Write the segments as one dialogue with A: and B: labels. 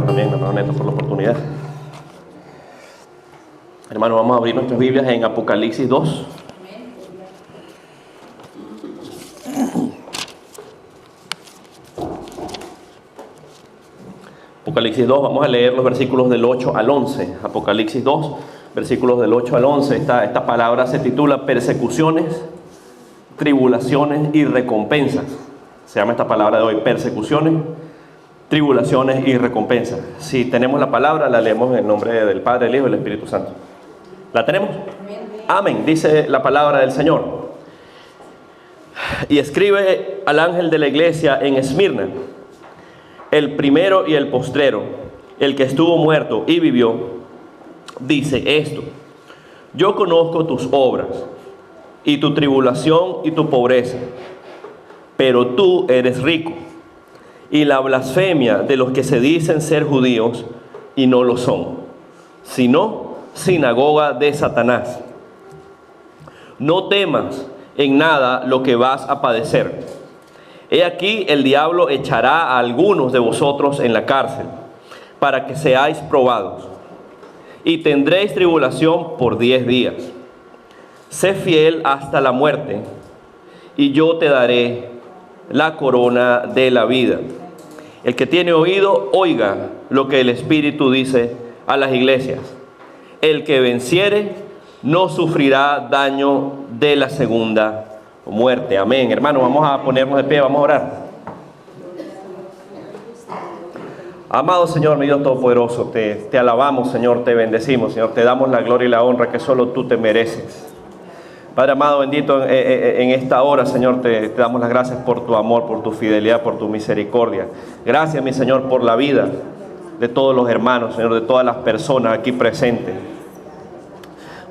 A: también, hermano Neto, por la oportunidad. Hermano, vamos a abrir nuestras Biblias en Apocalipsis 2. Apocalipsis 2, vamos a leer los versículos del 8 al 11. Apocalipsis 2, versículos del 8 al 11. Esta palabra se titula persecuciones, tribulaciones y recompensas. Se llama esta palabra de hoy, persecuciones, tribulaciones y recompensas. Si tenemos la palabra, la leemos en el nombre del Padre, del Hijo y del Espíritu Santo. ¿La tenemos? Amén. Dice la palabra del Señor. Y escribe al ángel de la iglesia en Esmirna, el primero y el postrero, el que estuvo muerto y vivió, dice esto: yo conozco tus obras y tu tribulación y tu pobreza, pero tú eres rico, y la blasfemia de los que se dicen ser judíos y no lo son, sino sinagoga de Satanás. No temas en nada lo que vas a padecer. He aquí, el diablo echará a algunos de vosotros en la cárcel, para que seáis probados, y tendréis tribulación por 10 días. Sé fiel hasta la muerte, y yo te daré la corona de la vida. El que tiene oído, oiga lo que el Espíritu dice a las iglesias. El que venciere no sufrirá daño de la segunda muerte. Amén. Hermano, vamos a ponernos de pie, vamos a orar. Amado Señor, mi Dios Todopoderoso, te alabamos, Señor, te bendecimos, Señor, te damos la gloria y la honra que solo tú te mereces. Padre amado, bendito, en esta hora, Señor, te damos las gracias por tu amor, por tu fidelidad, por tu misericordia. Gracias, mi Señor, por la vida de todos los hermanos, Señor, de todas las personas aquí presentes.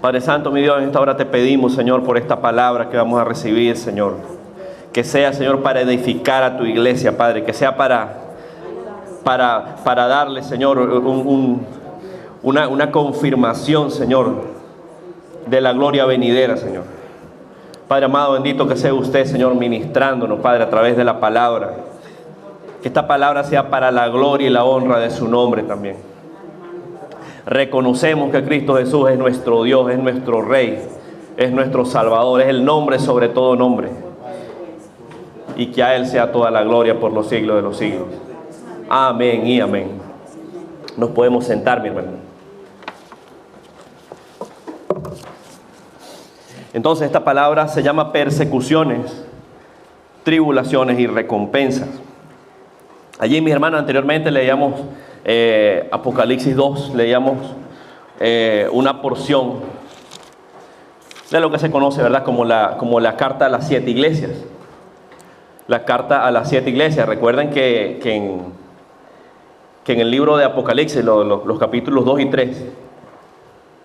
A: Padre Santo, mi Dios, en esta hora te pedimos, Señor, por esta palabra que vamos a recibir, Señor. Que sea, Señor, para edificar a tu iglesia, Padre. Que sea para darle, Señor, una confirmación, Señor, de la gloria venidera, Señor. Padre amado, bendito que sea usted, Señor, ministrándonos, Padre, a través de la palabra. Que esta palabra sea para la gloria y la honra de su nombre también. Reconocemos que Cristo Jesús es nuestro Dios, es nuestro Rey, es nuestro Salvador, es el nombre sobre todo nombre. Y que a Él sea toda la gloria por los siglos de los siglos. Amén y amén. Nos podemos sentar, mi hermano. Entonces esta palabra se llama persecuciones, tribulaciones y recompensas. Allí, mis hermanos, anteriormente leíamos Apocalipsis 2, leíamos una porción de lo que se conoce, ¿verdad?, como la carta a las 7 iglesias. La carta a las 7 iglesias. Recuerden que en el libro de Apocalipsis, los capítulos 2 y 3,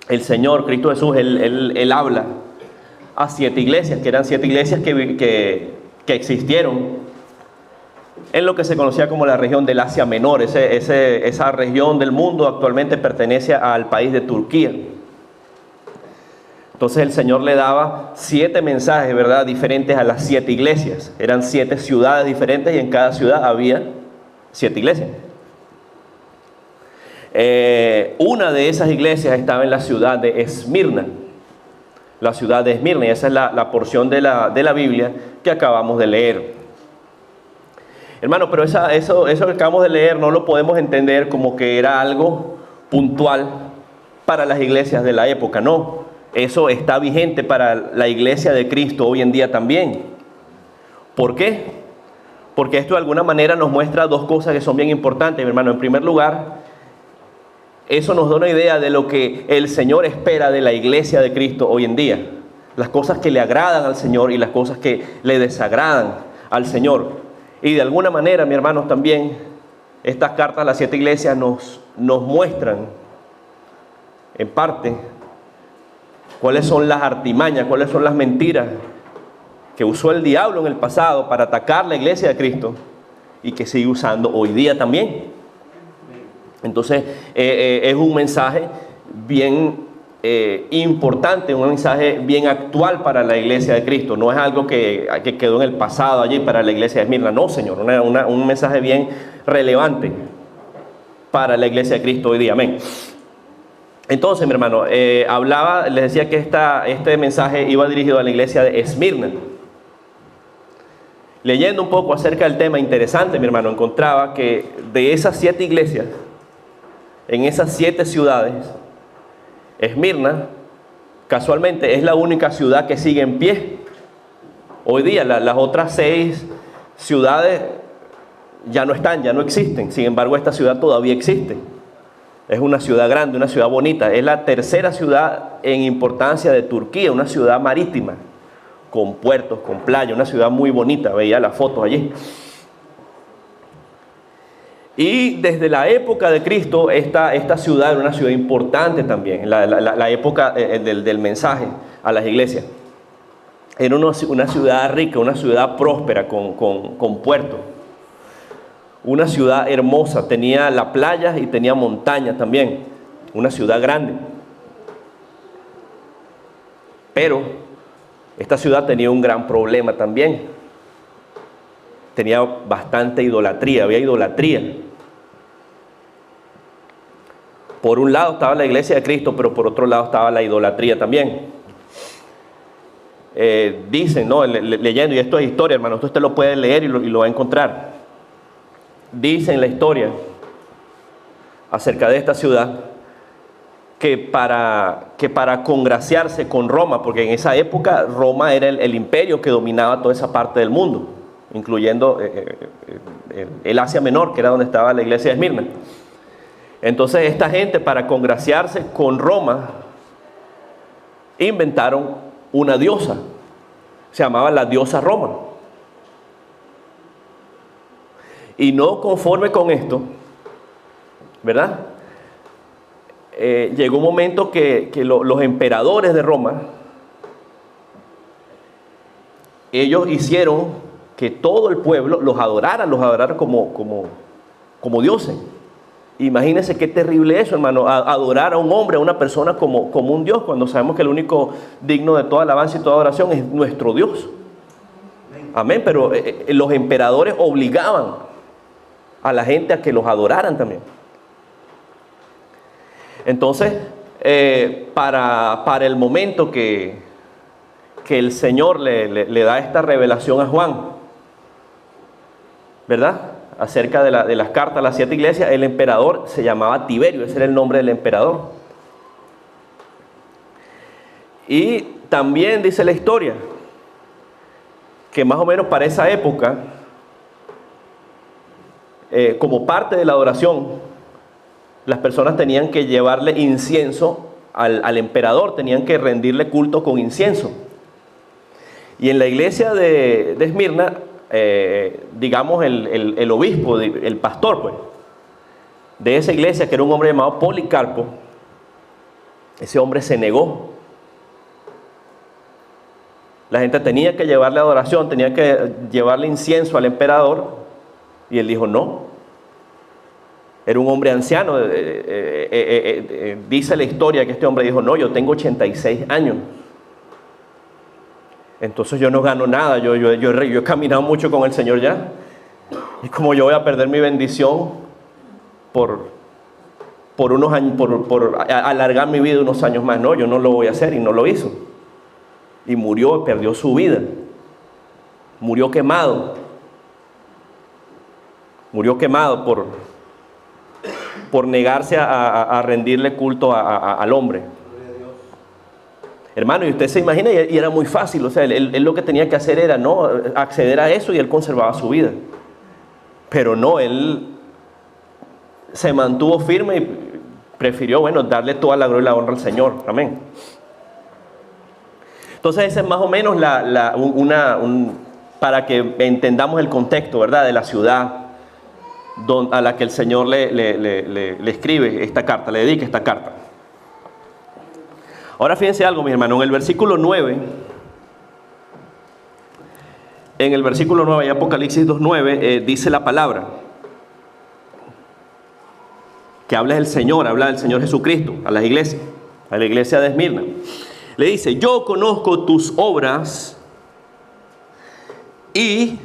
A: el Señor, Cristo Jesús, Él habla a 7 iglesias, que eran 7 iglesias que existieron en lo que se conocía como la región del Asia Menor. Esa región del mundo actualmente pertenece al país de Turquía. Entonces el Señor le daba 7 mensajes, ¿verdad?, diferentes a las 7 iglesias. Eran 7 ciudades diferentes y en cada ciudad había 7 iglesias. Una de esas iglesias estaba en la ciudad de Esmirna. La ciudad de Esmirna, y esa es la porción de la Biblia que acabamos de leer. Hermano, pero eso que acabamos de leer no lo podemos entender como que era algo puntual para las iglesias de la época. No, eso está vigente para la iglesia de Cristo hoy en día también. ¿Por qué? Porque esto de alguna manera nos muestra dos cosas que son bien importantes, mi hermano. En primer lugar, eso nos da una idea de lo que el Señor espera de la iglesia de Cristo hoy en día. Las cosas que le agradan al Señor y las cosas que le desagradan al Señor. Y de alguna manera, mis hermanos, también estas cartas a las 7 iglesias nos muestran, en parte, cuáles son las artimañas, cuáles son las mentiras que usó el diablo en el pasado para atacar la iglesia de Cristo y que sigue usando hoy día también. Entonces, es un mensaje bien importante, un mensaje bien actual para la iglesia de Cristo. No es algo que quedó en el pasado allí para la iglesia de Esmirna. No, Señor, un mensaje bien relevante para la iglesia de Cristo hoy día. Amén. Entonces, mi hermano, les decía que este mensaje iba dirigido a la iglesia de Esmirna. Leyendo un poco acerca del tema, interesante, mi hermano, encontraba que de esas 7 iglesias, en esas 7 ciudades, Esmirna, casualmente, es la única ciudad que sigue en pie. Hoy día las otras 6 ciudades ya no están, ya no existen. Sin embargo, esta ciudad todavía existe. Es una ciudad grande, una ciudad bonita. Es la tercera ciudad en importancia de Turquía, una ciudad marítima, con puertos, con playa, una ciudad muy bonita. Veía las fotos allí. Y desde la época de Cristo, esta ciudad era una ciudad importante también, la época del mensaje a las iglesias. Era una ciudad rica, una ciudad próspera, con puertos. Una ciudad hermosa, tenía la playa y tenía montañas también. Una ciudad grande. Pero esta ciudad tenía un gran problema también. Tenía bastante idolatría, había idolatría. Por un lado estaba la iglesia de Cristo, pero por otro lado estaba la idolatría también. Dicen, ¿no? Leyendo, y esto es historia, hermano, usted lo puede leer y lo va a encontrar. Dicen la historia acerca de esta ciudad que para congraciarse con Roma, porque en esa época Roma era el imperio que dominaba toda esa parte del mundo, incluyendo el Asia Menor, que era donde estaba la iglesia de Esmirna. Entonces esta gente, para congraciarse con Roma, inventaron una diosa, se llamaba la diosa Roma. Y no conforme con esto, ¿verdad? Llegó un momento que los emperadores de Roma, ellos hicieron que todo el pueblo los adorara como dioses. Imagínense qué terrible eso, hermano, adorar a un hombre, a una persona como un Dios, cuando sabemos que el único digno de toda alabanza y toda adoración es nuestro Dios. Amén, pero los emperadores obligaban a la gente a que los adoraran también. Entonces, para el momento que el Señor le da esta revelación a Juan, ¿verdad? Acerca de las cartas a las 7 iglesias, el emperador se llamaba Tiberio, ese era el nombre del emperador. Y también dice la historia que más o menos para esa época, como parte de la adoración, las personas tenían que llevarle incienso al emperador, tenían que rendirle culto con incienso. Y en la iglesia de Esmirna, digamos el obispo, el pastor pues, de esa iglesia, que era un hombre llamado Policarpo, ese hombre se negó. La gente tenía que llevarle adoración, tenía que llevarle incienso al emperador, y él dijo no. Era un hombre anciano. Dice la historia que este hombre dijo, no, yo tengo 86 años. Entonces yo no gano nada, yo he caminado mucho con el Señor ya. Y como yo voy a perder mi bendición por unos años, por alargar mi vida unos años más. No, yo no lo voy a hacer, y no lo hizo. Y murió, perdió su vida. Murió quemado. Murió quemado por negarse a rendirle culto al hombre. Hermano, y usted se imagina, y era muy fácil, o sea, él lo que tenía que hacer era no acceder a eso, y él conservaba su vida. Pero no, él se mantuvo firme y prefirió, darle toda la gloria y la honra al Señor. Amén. Entonces esa es más o menos para que entendamos el contexto, ¿verdad?, de la ciudad a la que el Señor le escribe esta carta, le dedica esta carta. Ahora fíjense algo, mis hermanos, en el versículo 9, de Apocalipsis 2:9, dice la palabra, que habla del Señor Jesucristo, a la iglesia de Esmirna. Le dice, yo conozco tus obras y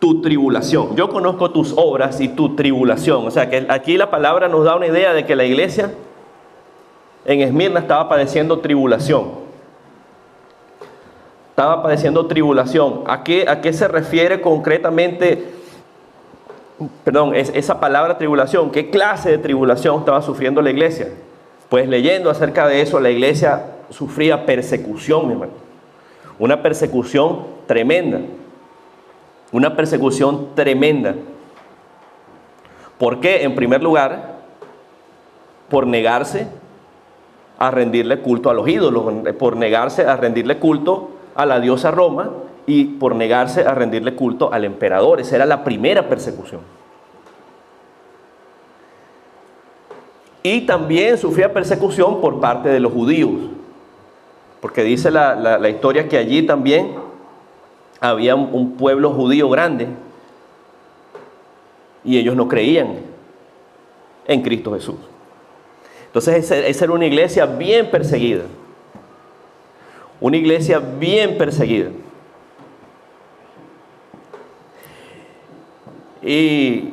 A: tu tribulación. Yo conozco tus obras y tu tribulación. O sea, que aquí la palabra nos da una idea de que la iglesia en Esmirna estaba padeciendo tribulación. Estaba padeciendo tribulación. ¿A qué se refiere concretamente? Esa palabra tribulación. ¿Qué clase de tribulación estaba sufriendo la iglesia? Pues leyendo acerca de eso, la iglesia sufría persecución, mi hermano. Una persecución tremenda. Una persecución tremenda. ¿Por qué? En primer lugar, por negarse a rendirle culto a los ídolos, por negarse a rendirle culto a la diosa Roma y por negarse a rendirle culto al emperador. Esa era la primera persecución. Y también sufría persecución por parte de los judíos, porque dice la historia que allí también había un pueblo judío grande y ellos no creían en Cristo Jesús. Entonces esa era una iglesia bien perseguida. Una iglesia bien perseguida. Y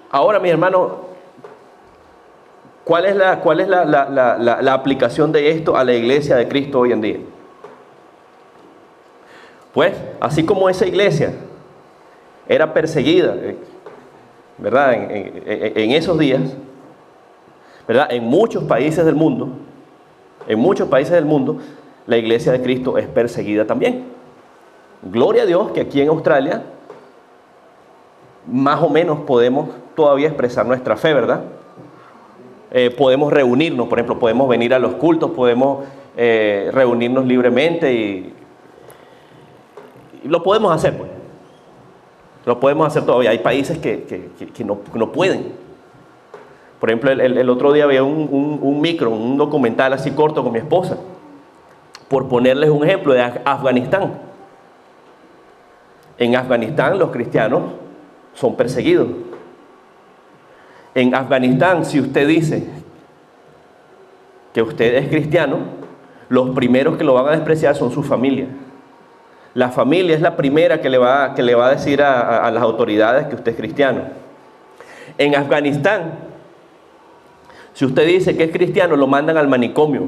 A: ahora, mi hermano, ¿cuál es la aplicación de esto a la iglesia de Cristo hoy en día? Pues, así como esa iglesia era perseguida, ¿verdad? En esos días, ¿verdad? En muchos países del mundo, la iglesia de Cristo es perseguida también. Gloria a Dios que aquí en Australia, más o menos podemos todavía expresar nuestra fe, ¿verdad? Podemos reunirnos, por ejemplo, podemos venir a los cultos, podemos reunirnos libremente y lo podemos hacer, pues. Lo podemos hacer todavía. Hay países que no pueden. Por ejemplo, el otro día veía un documental así corto con mi esposa, por ponerles un ejemplo de Afganistán. En Afganistán los cristianos son perseguidos. En Afganistán, si usted dice que usted es cristiano, los primeros que lo van a despreciar son su familia. La familia es la primera que le va a decir a las autoridades que usted es cristiano. En Afganistán, si usted dice que es cristiano, lo mandan al manicomio.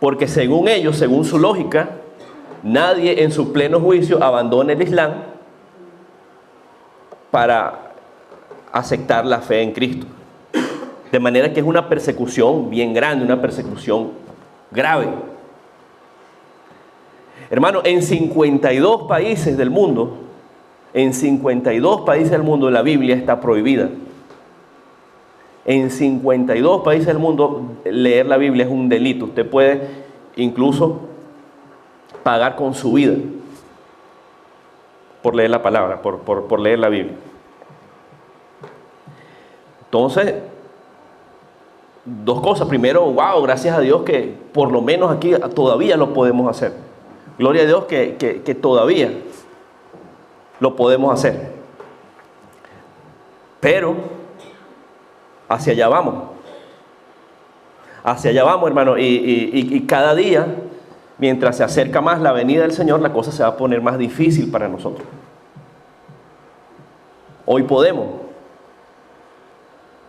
A: Porque según ellos, según su lógica, nadie en su pleno juicio abandona el Islam para aceptar la fe en Cristo. De manera que es una persecución bien grande, una persecución grave. Hermano, en 52 países del mundo, la Biblia está prohibida. En 52 países del mundo, leer la Biblia es un delito. Usted puede incluso pagar con su vida por leer la palabra, por leer la Biblia. Entonces, dos cosas. Primero, wow, gracias a Dios que por lo menos aquí todavía lo podemos hacer. Gloria a Dios que todavía lo podemos hacer. Pero hacia allá vamos. Hacia allá vamos, hermano. Y cada día, mientras se acerca más la venida del Señor, la cosa se va a poner más difícil para nosotros. Hoy podemos.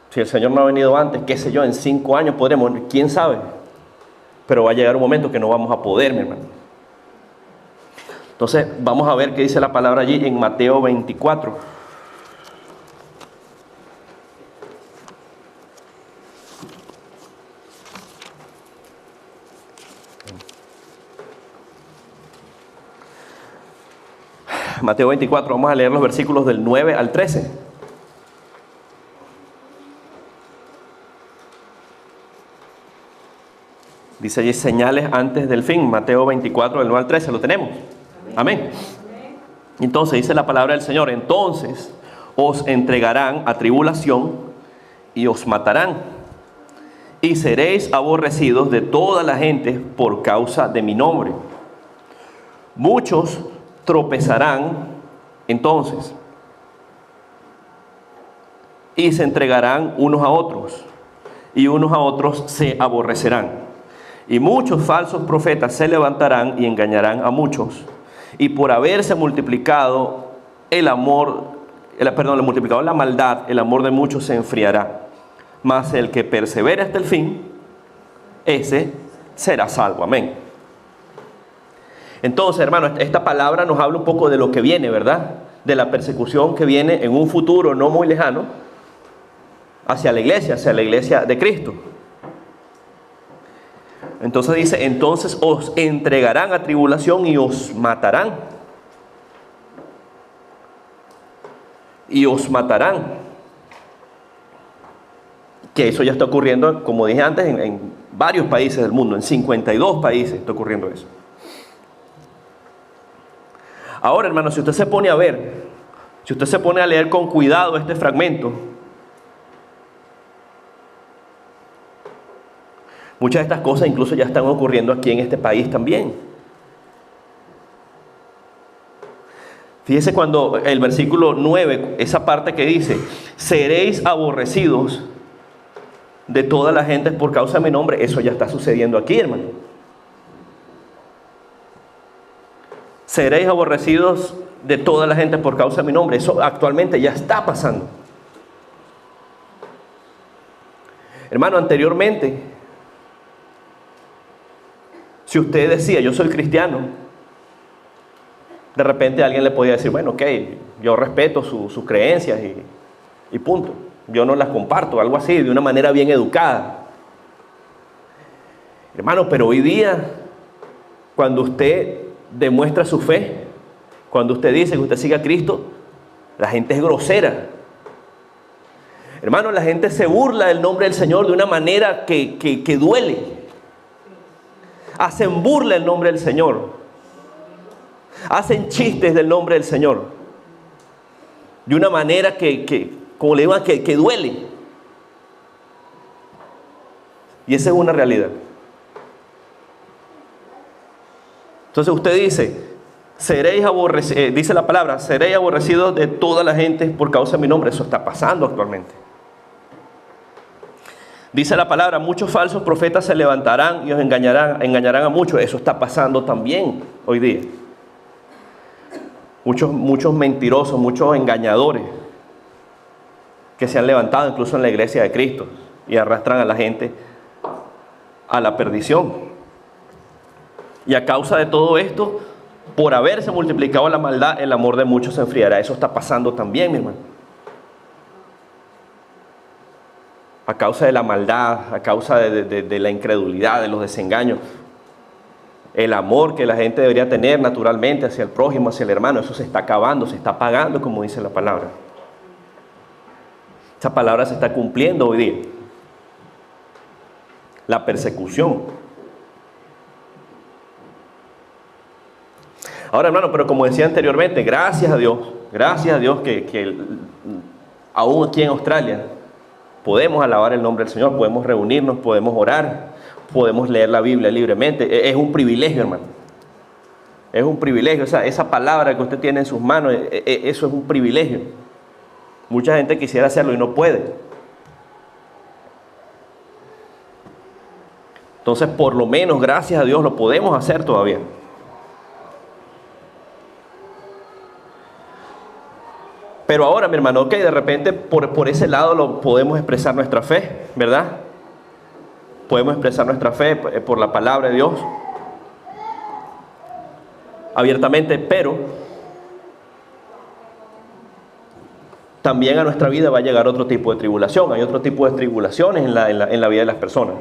A: Si el Señor no ha venido antes, qué sé yo, en 5 años podremos, quién sabe. Pero va a llegar un momento que no vamos a poder, mi hermano. Entonces, vamos a ver qué dice la palabra allí en Mateo 24. Mateo 24, vamos a leer los versículos del 9 al 13. Dice allí señales antes del fin, Mateo 24, del 9 al 13, ¿lo tenemos? Amén. Entonces dice la palabra del Señor, entonces os entregarán a tribulación y os matarán, y seréis aborrecidos de toda la gente por causa de mi nombre. Muchos tropezarán entonces y se entregarán unos a otros, y unos a otros se aborrecerán. Y muchos falsos profetas se levantarán y engañarán a muchos. y por haberse multiplicado el amor, multiplicado la maldad, el amor de muchos se enfriará. Mas el que persevere hasta el fin, ese será salvo. Amén. Entonces, hermanos, esta palabra nos habla un poco de lo que viene, ¿verdad? De la persecución que viene en un futuro no muy lejano hacia la iglesia de Cristo. Entonces dice, entonces os entregarán a tribulación y os matarán. Y os matarán. Que eso ya está ocurriendo, como dije antes, en varios países del mundo, en 52 países está ocurriendo eso. Ahora, hermano, si usted se pone a ver, si usted se pone a leer con cuidado este fragmento, muchas de estas cosas incluso ya están ocurriendo aquí en este país también. Fíjese cuando el versículo 9, esa parte que dice, seréis aborrecidos de toda la gente por causa de mi nombre, eso ya está sucediendo aquí, hermano. Seréis aborrecidos de toda la gente por causa de mi nombre, eso actualmente ya está pasando. Hermano, anteriormente, si usted decía, yo soy cristiano, de repente alguien le podía decir, bueno, ok, yo respeto sus creencias y punto. Yo no las comparto, algo así, de una manera bien educada. Hermano, pero hoy día, cuando usted demuestra su fe, cuando usted dice que usted sigue a Cristo, la gente es grosera. Hermano, la gente se burla del nombre del Señor de una manera que duele. Hacen burla del nombre del Señor. Hacen chistes del nombre del Señor. De una manera como le digo, que duele. Y esa es una realidad. Entonces usted dice, seréis aborrecidos, dice la palabra, seréis aborrecidos de toda la gente por causa de mi nombre. Eso está pasando actualmente. Dice la palabra, muchos falsos profetas se levantarán y os engañarán a muchos. Eso está pasando también hoy día. Muchos mentirosos, muchos engañadores que se han levantado incluso en la iglesia de Cristo y arrastran a la gente a la perdición. Y a causa de todo esto, por haberse multiplicado la maldad, el amor de muchos se enfriará. Eso está pasando también, mi hermano. A causa de la maldad, a causa de la incredulidad, de los desengaños, el amor que la gente debería tener naturalmente hacia el prójimo, hacia el hermano, eso se está acabando, se está apagando, como dice la palabra. Esa palabra se está cumpliendo hoy día. La persecución. Ahora, hermano, pero como decía anteriormente, gracias a Dios que aún aquí en Australia podemos alabar el nombre del Señor, podemos reunirnos, podemos orar, podemos leer la Biblia libremente. Es un privilegio, hermano. Es un privilegio. O sea, esa palabra que usted tiene en sus manos, eso es un privilegio. Mucha gente quisiera hacerlo y no puede. Entonces, por lo menos, gracias a Dios, lo podemos hacer todavía. Pero ahora, mi hermano, ok, de repente por ese lado podemos expresar nuestra fe, ¿verdad? Podemos expresar nuestra fe por la palabra de Dios abiertamente, pero también a nuestra vida va a llegar otro tipo de tribulación. Hay otro tipo de tribulaciones en la vida de las personas.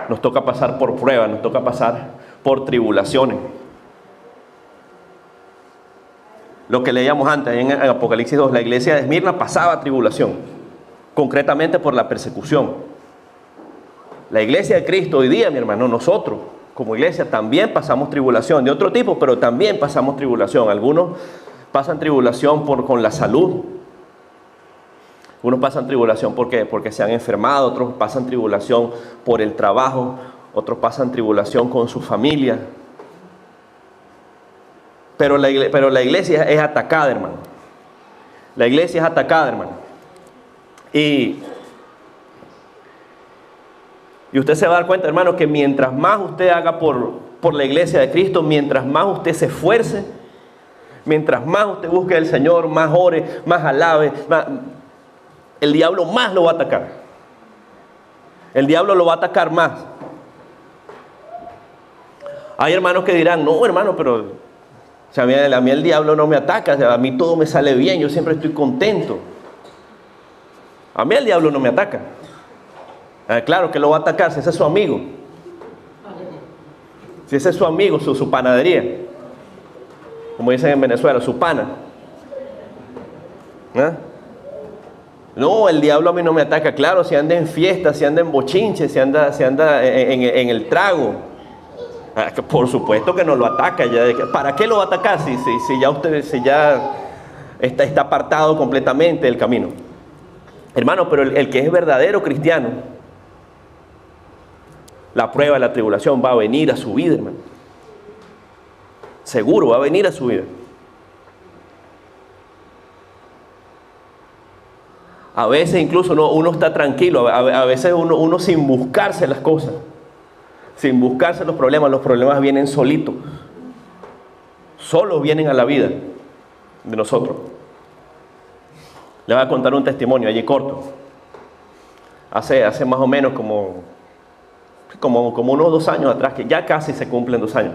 A: Nos toca pasar por pruebas, nos toca pasar por tribulaciones. Lo que leíamos antes en Apocalipsis 2, la iglesia de Esmirna pasaba tribulación, concretamente por la persecución. La iglesia de Cristo hoy día, mi hermano, nosotros como iglesia también pasamos tribulación, de otro tipo, pero también pasamos tribulación. Algunos pasan tribulación con la salud. Unos pasan tribulación porque se han enfermado, otros pasan tribulación por el trabajo, otros pasan tribulación con su familia. Pero la iglesia es atacada, hermano. La iglesia es atacada, hermano. Y Y usted se va a dar cuenta, hermano, que mientras más usted haga por la iglesia de Cristo, mientras más usted se esfuerce, mientras más usted busque al Señor, más ore, más alabe, el diablo más lo va a atacar. El diablo lo va a atacar más. Hay hermanos que dirán, no, hermano, pero o sea, a mí el diablo no me ataca, o sea, a mí todo me sale bien, yo siempre estoy contento. A mí el diablo no me ataca. Claro que lo va a atacar si ese es su amigo. Si ese es su amigo, su panadería. Como dicen en Venezuela, su pana. No, el diablo a mí no me ataca. Claro, si anda en fiesta, si anda en bochinche, si anda en el trago. Por supuesto que no lo ataca. ¿Para qué lo va a atacar si ya está apartado completamente del camino? Hermano, pero el que es verdadero cristiano, la prueba, la tribulación va a venir a su vida, hermano. Seguro va a venir a su vida. A veces incluso uno está tranquilo, a veces uno sin buscarse las cosas, sin buscarse los problemas vienen solitos. Solos vienen a la vida de nosotros. Les voy a contar un testimonio allí corto. Hace más o menos como unos 2 años atrás, que ya casi se cumplen 2 años.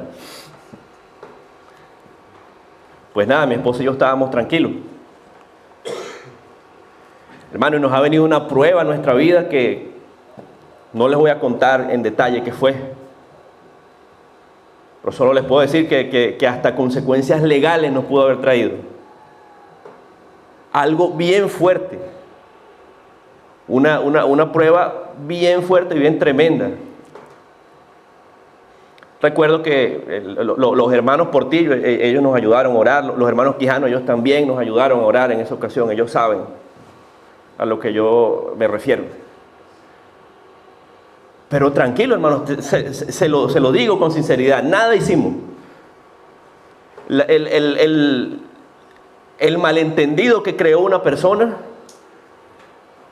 A: Pues nada, mi esposa y yo estábamos tranquilos. Hermano, y nos ha venido una prueba en nuestra vida que no les voy a contar en detalle qué fue. Pero solo les puedo decir que hasta consecuencias legales nos pudo haber traído. Algo bien fuerte. Una prueba bien fuerte y bien tremenda. Recuerdo que los hermanos Portillo, ellos nos ayudaron a orar. Los hermanos Quijano, ellos también nos ayudaron a orar en esa ocasión. Ellos saben a lo que yo me refiero. Pero tranquilo, hermanos, se lo digo con sinceridad. Nada hicimos. El malentendido que creó una persona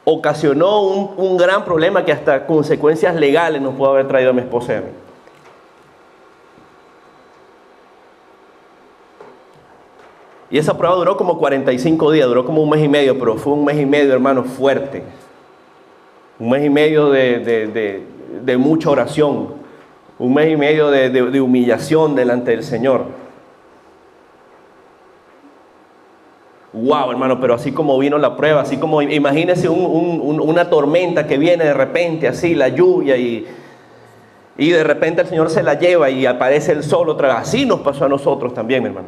A: ocasionó un gran problema que hasta consecuencias legales nos pudo haber traído a mi esposa y a mí. Y esa prueba duró como 45 días, duró como 1 mes y medio, pero fue 1 mes y medio, hermano, fuerte. 1 mes y medio de mucha oración. 1 mes y medio de humillación delante del Señor. Wow, hermano, pero así como vino la prueba, así como imagínese una tormenta que viene de repente, así, la lluvia y de repente el Señor se la lleva y aparece el sol otra vez. Así nos pasó a nosotros también, mi hermano.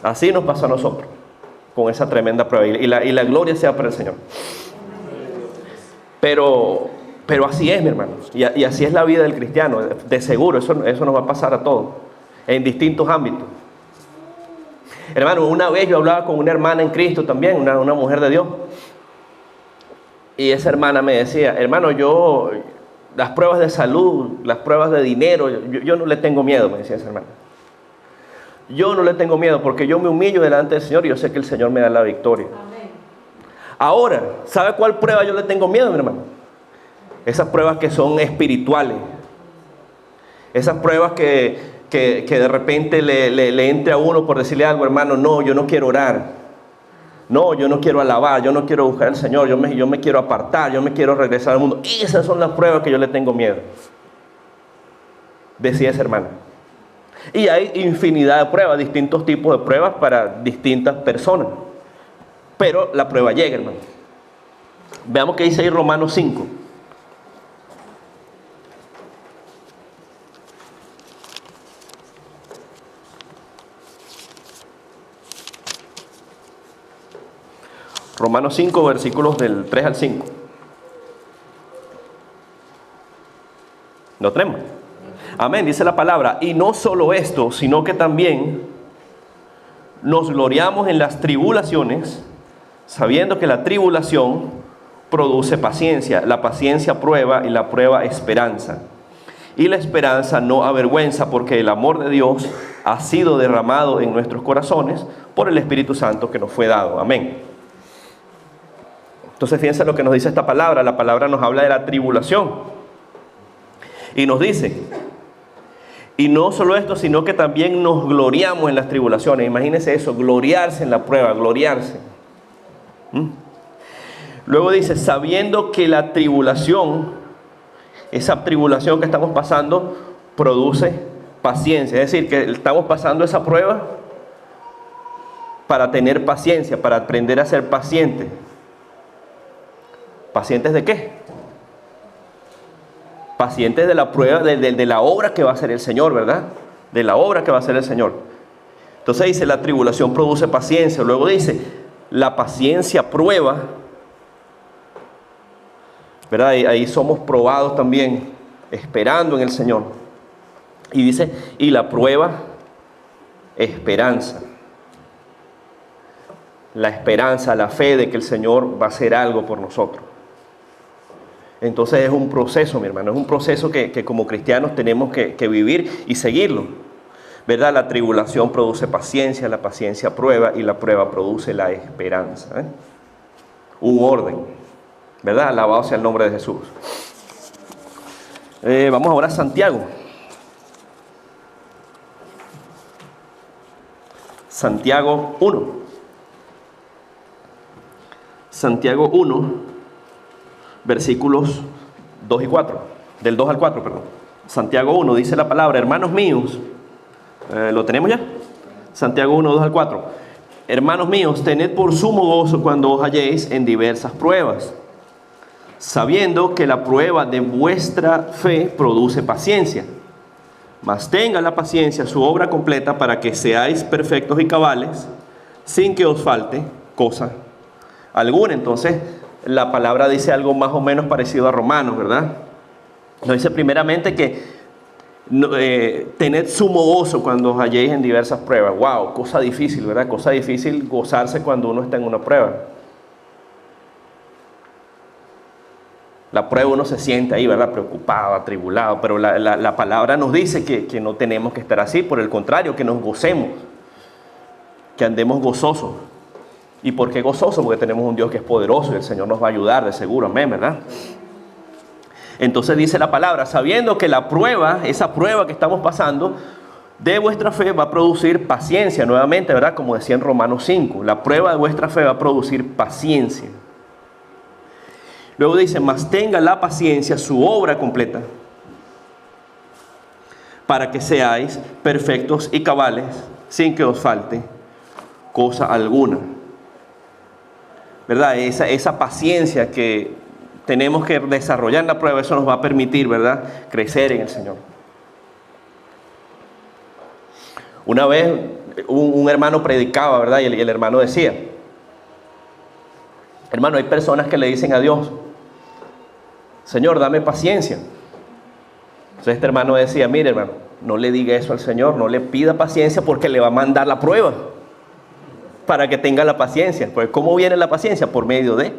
A: Así nos pasó a nosotros, con esa tremenda prueba. Y la gloria sea para el Señor. Pero así es, mi hermano. Y así es la vida del cristiano. De seguro, eso nos va a pasar a todos, en distintos ámbitos. Hermano, una vez yo hablaba con una hermana en Cristo también, una mujer de Dios. Y esa hermana me decía, hermano, las pruebas de salud, las pruebas de dinero, yo no le tengo miedo, me decía esa hermana. Yo no le tengo miedo porque yo me humillo delante del Señor y yo sé que el Señor me da la victoria. Amén. Ahora, ¿sabe cuál prueba yo le tengo miedo, mi hermano? Esas pruebas que son espirituales. Esas pruebas que de repente le entre a uno por decirle algo, hermano, no, yo no quiero orar. No, yo no quiero alabar, yo no quiero buscar al Señor, yo me quiero apartar, yo me quiero regresar al mundo. Esas son las pruebas que yo le tengo miedo. Decía esa hermana. Y hay infinidad de pruebas, distintos tipos de pruebas para distintas personas. Pero la prueba llega, hermano. Veamos qué dice ahí Romanos 5. Romanos 5, versículos del 3 al 5. ¿Lo tenemos? Amén, dice la palabra. Y no solo esto, sino que también nos gloriamos en las tribulaciones, sabiendo que la tribulación produce paciencia, la paciencia prueba y la prueba esperanza. Y la esperanza no avergüenza, porque el amor de Dios ha sido derramado en nuestros corazones por el Espíritu Santo que nos fue dado. Amén. Entonces fíjense lo que nos dice esta palabra. La palabra nos habla de la tribulación. Y nos dice, y no solo esto, sino que también nos gloriamos en las tribulaciones. Imagínense eso, gloriarse en la prueba, gloriarse. Luego dice, sabiendo que la tribulación, esa tribulación que estamos pasando, produce paciencia. Es decir, que estamos pasando esa prueba para tener paciencia, para aprender a ser pacientes. ¿Pacientes de qué? Pacientes de la prueba, de la obra que va a hacer el Señor, ¿verdad? De la obra que va a hacer el Señor. Entonces dice, la tribulación produce paciencia. Luego dice, la paciencia prueba, ¿verdad? Ahí somos probados también, esperando en el Señor. Y dice, y la prueba, esperanza. La esperanza, la fe de que el Señor va a hacer algo por nosotros. Entonces es un proceso, mi hermano, es un proceso que como cristianos tenemos que vivir y seguirlo, ¿verdad? La tribulación produce paciencia, la paciencia prueba y la prueba produce la esperanza, ¿eh? Un orden, ¿verdad? Alabado sea el nombre de Jesús. Vamos ahora a Santiago. Santiago 1. Santiago 1. Versículos 2 y 4, del 2 al 4, perdón. Santiago 1 dice la palabra, hermanos míos, ¿lo tenemos ya? Santiago 1, 2 al 4. Hermanos míos, tened por sumo gozo cuando os halléis en diversas pruebas, sabiendo que la prueba de vuestra fe produce paciencia. Mas tenga la paciencia su obra completa para que seáis perfectos y cabales, sin que os falte cosa alguna. Entonces, la palabra dice algo más o menos parecido a Romanos, ¿verdad? Nos dice primeramente que tened sumo gozo cuando os halléis en diversas pruebas. Wow, cosa difícil, ¿verdad? Cosa difícil gozarse cuando uno está en una prueba. La prueba uno se siente ahí, ¿verdad? Preocupado, atribulado, pero la palabra nos dice que no tenemos que estar así, por el contrario, que nos gocemos, que andemos gozosos. ¿Y por qué gozoso? Porque tenemos un Dios que es poderoso y el Señor nos va a ayudar de seguro, amén, ¿verdad? Entonces dice la palabra, sabiendo que la prueba, esa prueba que estamos pasando, de vuestra fe va a producir paciencia, nuevamente, ¿verdad? Como decía en Romanos 5, la prueba de vuestra fe va a producir paciencia. Luego dice, mas tenga la paciencia su obra completa, para que seáis perfectos y cabales, sin que os falte cosa alguna. ¿Verdad? Esa paciencia que tenemos que desarrollar en la prueba, eso nos va a permitir, ¿verdad?, crecer en el Señor. Una vez un hermano predicaba, ¿verdad? Y el hermano decía, hermano, hay personas que le dicen a Dios, Señor, dame paciencia. Entonces este hermano decía, mire hermano, no le diga eso al Señor, no le pida paciencia porque le va a mandar la prueba. Para que tenga la paciencia. Pues ¿cómo viene la paciencia? Por medio de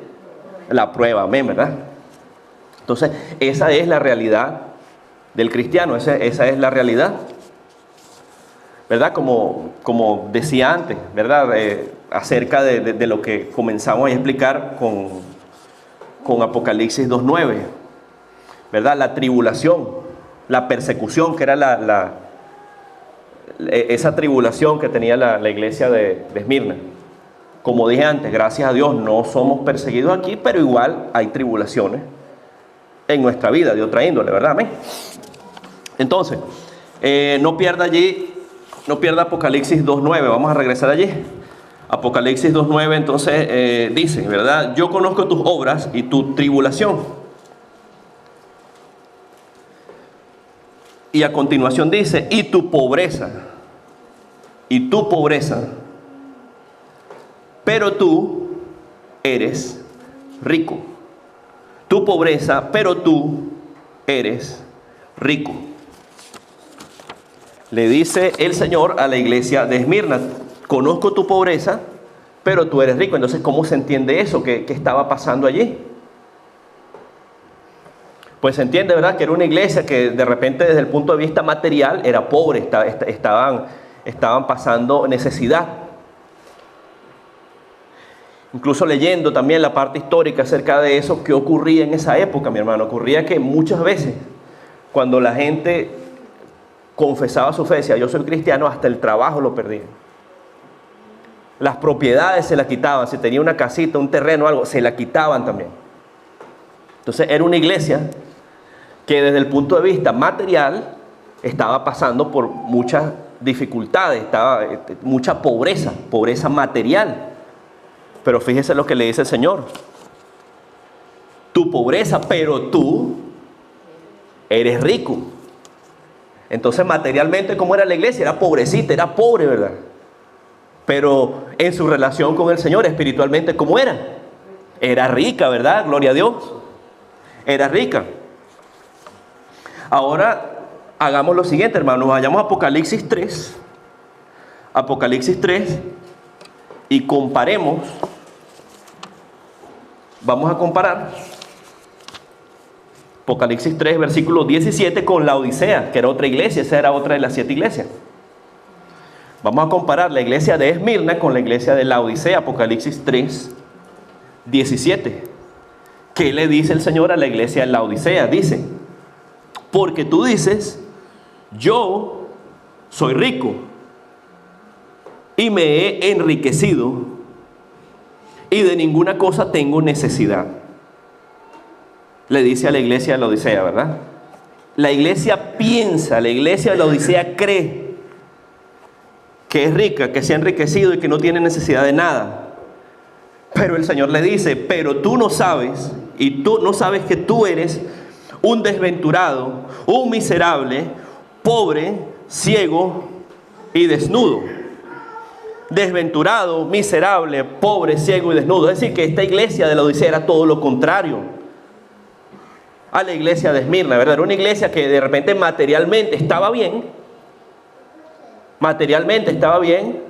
A: la prueba, amén, ¿verdad? Entonces, esa es la realidad del cristiano, esa es la realidad, ¿verdad? Como decía antes, ¿verdad? Acerca de lo que comenzamos a explicar con Apocalipsis 2:9, ¿verdad? La tribulación, la persecución, que era esa tribulación que tenía la iglesia de Esmirna. Como dije antes, gracias a Dios no somos perseguidos aquí, pero igual hay tribulaciones en nuestra vida de otra índole, ¿verdad? Amén. Entonces, no pierda Apocalipsis 2:9, vamos a regresar allí. Apocalipsis 2:9 entonces dice, ¿verdad? Yo conozco tus obras y tu tribulación. Y a continuación dice, y tu pobreza, pero tú eres rico. Tu pobreza, pero tú eres rico. Le dice el Señor a la iglesia de Esmirna, conozco tu pobreza, pero tú eres rico. Entonces, ¿cómo se entiende eso? ¿Qué estaba pasando allí? Pues se entiende, ¿verdad?, que era una iglesia que de repente desde el punto de vista material era pobre, estaban pasando necesidad. Incluso leyendo también la parte histórica acerca de eso, ¿qué ocurría en esa época, mi hermano? Ocurría que muchas veces cuando la gente confesaba su fe, decía yo soy cristiano, hasta el trabajo lo perdían. Las propiedades se las quitaban, si tenía una casita, un terreno, algo, se la quitaban también. Entonces era una iglesia que desde el punto de vista material estaba pasando por muchas dificultades, estaba mucha pobreza, pobreza material. Pero fíjese lo que le dice el Señor: tu pobreza, pero tú eres rico. Entonces materialmente, ¿cómo era la iglesia? Era pobrecita, era pobre, ¿verdad? Pero en su relación con el Señor, espiritualmente, ¿cómo era? Era rica, ¿verdad? Gloria a Dios. Era rica. Ahora hagamos lo siguiente, hermanos. Vayamos a Apocalipsis 3. Apocalipsis 3. Y comparemos. Vamos a comparar Apocalipsis 3, versículo 17 con la Odisea, que era otra iglesia. Esa era otra de las 7 iglesias. Vamos a comparar la iglesia de Esmirna con la iglesia de la Odisea. Apocalipsis 3, 17. ¿Qué le dice el Señor a la iglesia de la Odisea? Dice: porque tú dices, yo soy rico y me he enriquecido y de ninguna cosa tengo necesidad. Le dice a la iglesia de la Odisea, ¿verdad? La iglesia piensa, la iglesia de la Odisea cree que es rica, que se ha enriquecido y que no tiene necesidad de nada. Pero el Señor le dice: pero tú no sabes, y tú no sabes que tú eres un desventurado, un miserable, pobre, ciego y desnudo. Desventurado, miserable, pobre, ciego y desnudo. Es decir, que esta iglesia de la Odisea era todo lo contrario a la iglesia de Esmirna, ¿verdad? Era una iglesia que de repente materialmente estaba bien. Materialmente estaba bien,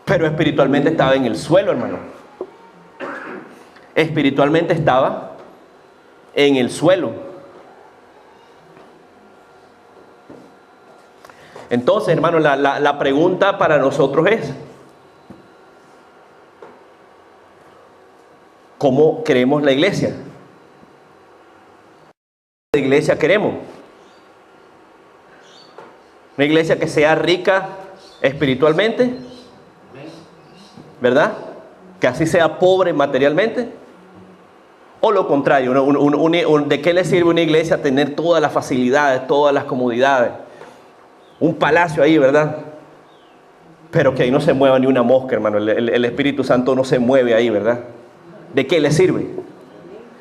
A: pero espiritualmente estaba en el suelo, hermano. Espiritualmente estaba en el suelo. Entonces, hermano, la pregunta para nosotros es: ¿cómo queremos la iglesia? ¿Qué iglesia queremos? Una iglesia que sea rica espiritualmente, ¿verdad? Que así sea pobre materialmente. O lo contrario, ¿de qué le sirve a una iglesia tener todas las facilidades, todas las comodidades? Un palacio ahí, ¿verdad? Pero que ahí no se mueva ni una mosca, hermano. El Espíritu Santo no se mueve ahí, ¿verdad? ¿De qué le sirve?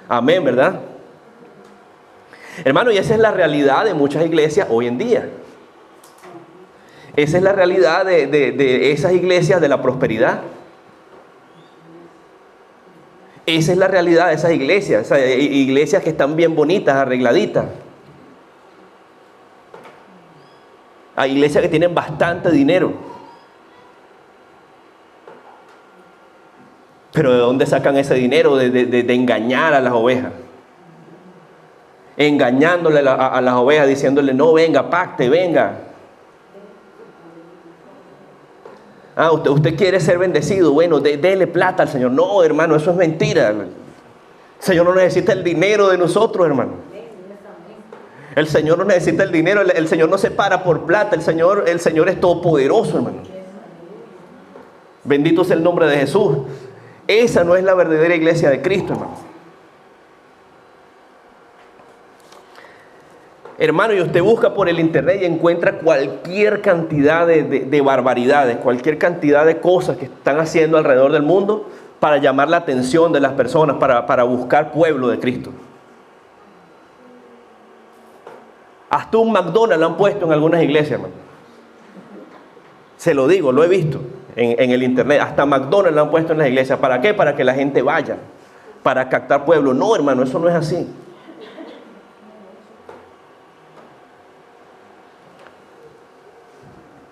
A: Amén, ¿verdad? Hermano, y esa es la realidad de muchas iglesias hoy en día. Esa es la realidad de esas iglesias de la prosperidad. Esa es la realidad de esas iglesias que están bien bonitas, arregladitas. Hay iglesias que tienen bastante dinero. Pero ¿de dónde sacan ese dinero? De engañar a las ovejas. Engañándole a las ovejas, diciéndole: no, venga, pacte, venga. Ah, usted quiere ser bendecido, bueno, dele plata al Señor. No, hermano, eso es mentira. El Señor no necesita el dinero de nosotros, hermano. El Señor no necesita el dinero, el Señor no se para por plata. El Señor es todopoderoso, hermano. Bendito sea el nombre de Jesús. Esa no es la verdadera iglesia de Cristo, hermano. Hermano, y usted busca por el internet y encuentra cualquier cantidad de barbaridades, cualquier cantidad de cosas que están haciendo alrededor del mundo para llamar la atención de las personas, para buscar pueblo de Cristo. Hasta un McDonald's lo han puesto en algunas iglesias, hermano. Se lo digo, lo he visto en el internet. Hasta McDonald's lo han puesto en las iglesias. ¿Para qué? Para que la gente vaya, para captar pueblo. No, hermano, eso no es así.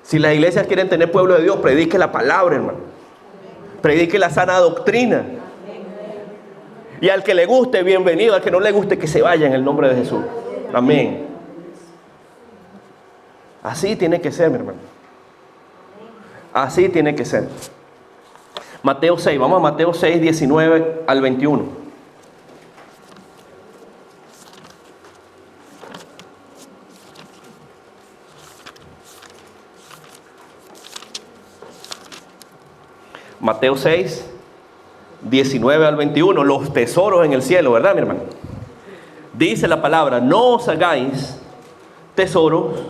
A: Si las iglesias quieren tener pueblo de Dios, predique la palabra, hermano. Predique la sana doctrina. Y al que le guste, bienvenido. Al que no le guste, que se vaya en el nombre de Jesús. Amén. Así tiene que ser, mi hermano. Así tiene que ser. Mateo 6, vamos a Mateo 6, 19 al 21. Mateo 6, 19 al 21, los tesoros en el cielo, ¿verdad, mi hermano? Dice la palabra, no os hagáis tesoros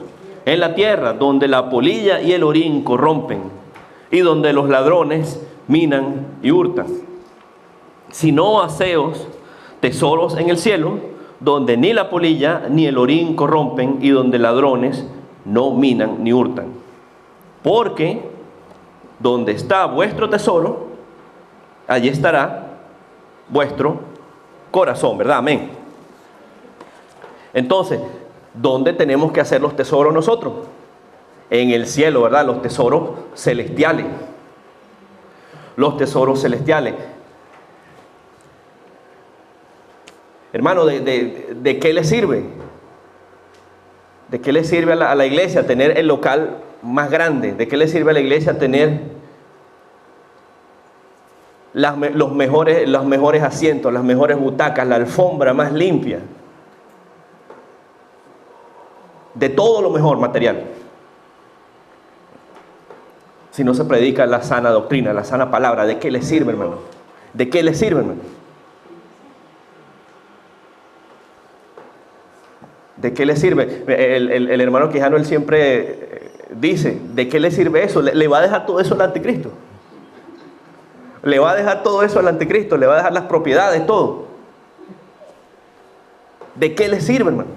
A: en la tierra, donde la polilla y el orín corrompen, y donde los ladrones minan y hurtan. Sino haceos tesoros en el cielo, donde ni la polilla ni el orín corrompen, y donde ladrones no minan ni hurtan. Porque donde está vuestro tesoro, allí estará vuestro corazón, ¿verdad? Amén. Entonces, ¿dónde tenemos que hacer los tesoros nosotros? En el cielo, ¿verdad? Los tesoros celestiales. Los tesoros celestiales. Hermano, ¿de qué le sirve? ¿De qué le sirve a la iglesia tener el local más grande? ¿De qué le sirve a la iglesia tener los mejores asientos, las mejores butacas, la alfombra más limpia? De todo lo mejor material. Si no se predica la sana doctrina, la sana palabra, ¿de qué le sirve, hermano? ¿De qué le sirve, hermano? ¿De qué le sirve? El hermano Quijano, él siempre dice, ¿de qué le sirve eso? ¿Le va a dejar todo eso al anticristo? ¿Le va a dejar todo eso al anticristo? ¿Le va a dejar las propiedades, todo? ¿De qué le sirve, hermano?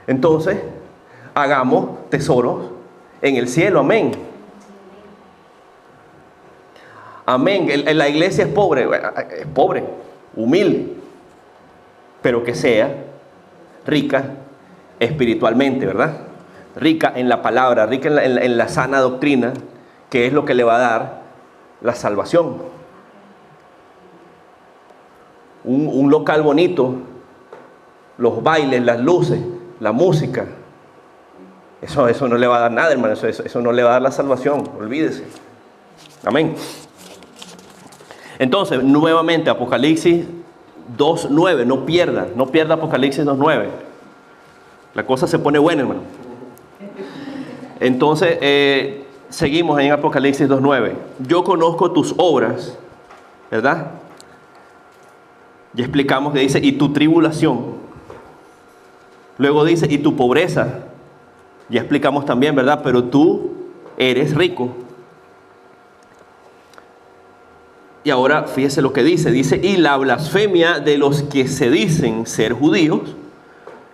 A: Entonces, hagamos tesoros en el cielo, amén. Amén. La iglesia es pobre, humilde, pero que sea rica espiritualmente, ¿verdad? Rica en la palabra, rica en la sana doctrina, que es lo que le va a dar la salvación. Un local bonito, los bailes, las luces, la música, eso no le va a dar nada, hermano, eso no le va a dar la salvación, olvídese. Amén. Entonces, nuevamente, Apocalipsis 2.9, no pierda Apocalipsis 2.9. La cosa se pone buena, hermano. Entonces, seguimos en Apocalipsis 2.9. Yo conozco tus obras, ¿verdad? Ya explicamos que dice, y tu tribulación. Luego dice, y tu pobreza. Ya explicamos también, ¿verdad? Pero tú eres rico. Y ahora fíjese lo que dice, y la blasfemia de los que se dicen ser judíos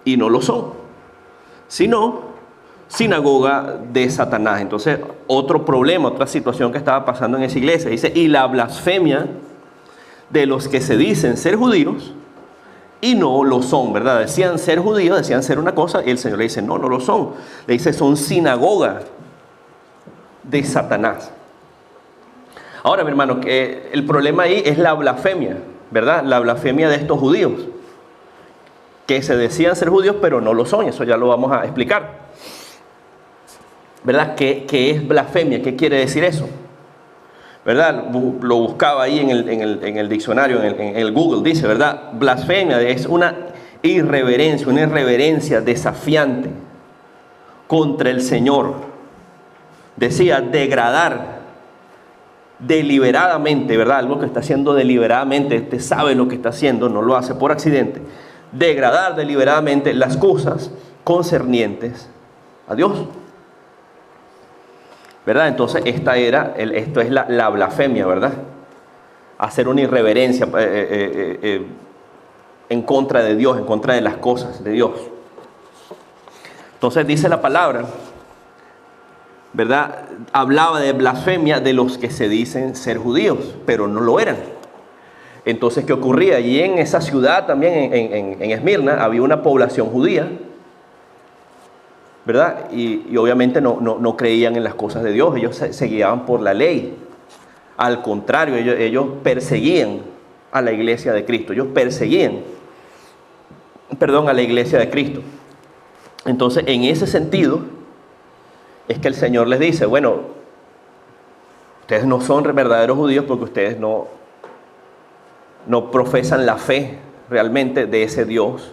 A: y no lo son, sino sinagoga de Satanás. Entonces, otro problema, otra situación que estaba pasando en esa iglesia, dice, y la blasfemia de los que se dicen ser judíos y no lo son, ¿verdad? Decían ser judíos, decían ser una cosa, y el Señor le dice, no lo son. Le dice, son sinagoga de Satanás. Ahora, mi hermano, que el problema ahí es la blasfemia, ¿verdad? La blasfemia de estos judíos, que se decían ser judíos, pero no lo son. Eso ya lo vamos a explicar, ¿verdad? ¿Qué es blasfemia? ¿Qué quiere decir eso? ¿Verdad? Lo buscaba ahí en el diccionario, en el Google, dice, ¿verdad? Blasfemia es una irreverencia desafiante contra el Señor. Decía, degradar deliberadamente, ¿verdad? Algo que está haciendo deliberadamente, usted sabe lo que está haciendo, no lo hace por accidente. Degradar deliberadamente las cosas concernientes a Dios, ¿verdad? Entonces esto es la blasfemia, ¿verdad? Hacer una irreverencia en contra de Dios, en contra de las cosas de Dios. Entonces dice la palabra, ¿verdad? Hablaba de blasfemia de los que se dicen ser judíos, pero no lo eran. Entonces, ¿qué ocurría? Allí en esa ciudad también, en Esmirna, había una población judía, ¿verdad? Y obviamente no creían en las cosas de Dios, ellos se guiaban por la ley. Al contrario, ellos perseguían a la iglesia de Cristo, a la iglesia de Cristo. Entonces, en ese sentido, es que el Señor les dice, bueno, ustedes no son verdaderos judíos porque ustedes no profesan la fe realmente de ese Dios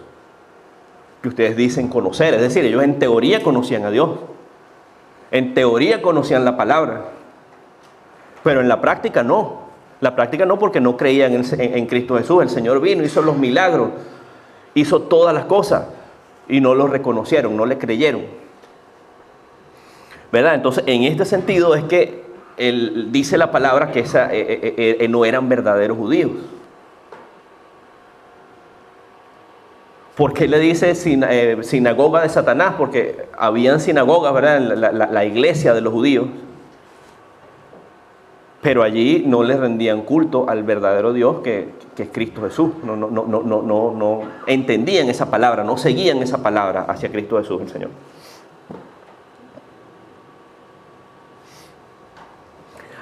A: que ustedes dicen conocer. Es decir, ellos en teoría conocían a Dios, en teoría conocían la palabra, Pero en la práctica no. La práctica no, porque no creían en Cristo Jesús. El Señor vino, hizo los milagros, hizo todas las cosas y no lo reconocieron, no le creyeron. ¿Verdad? Entonces, en este sentido es que dice la palabra que no eran verdaderos judíos. ¿Por qué le dice sinagoga de Satanás? Porque habían sinagogas, ¿verdad? En la iglesia de los judíos. Pero allí no les rendían culto al verdadero Dios que es Cristo Jesús. No entendían esa palabra, no seguían esa palabra hacia Cristo Jesús, el Señor.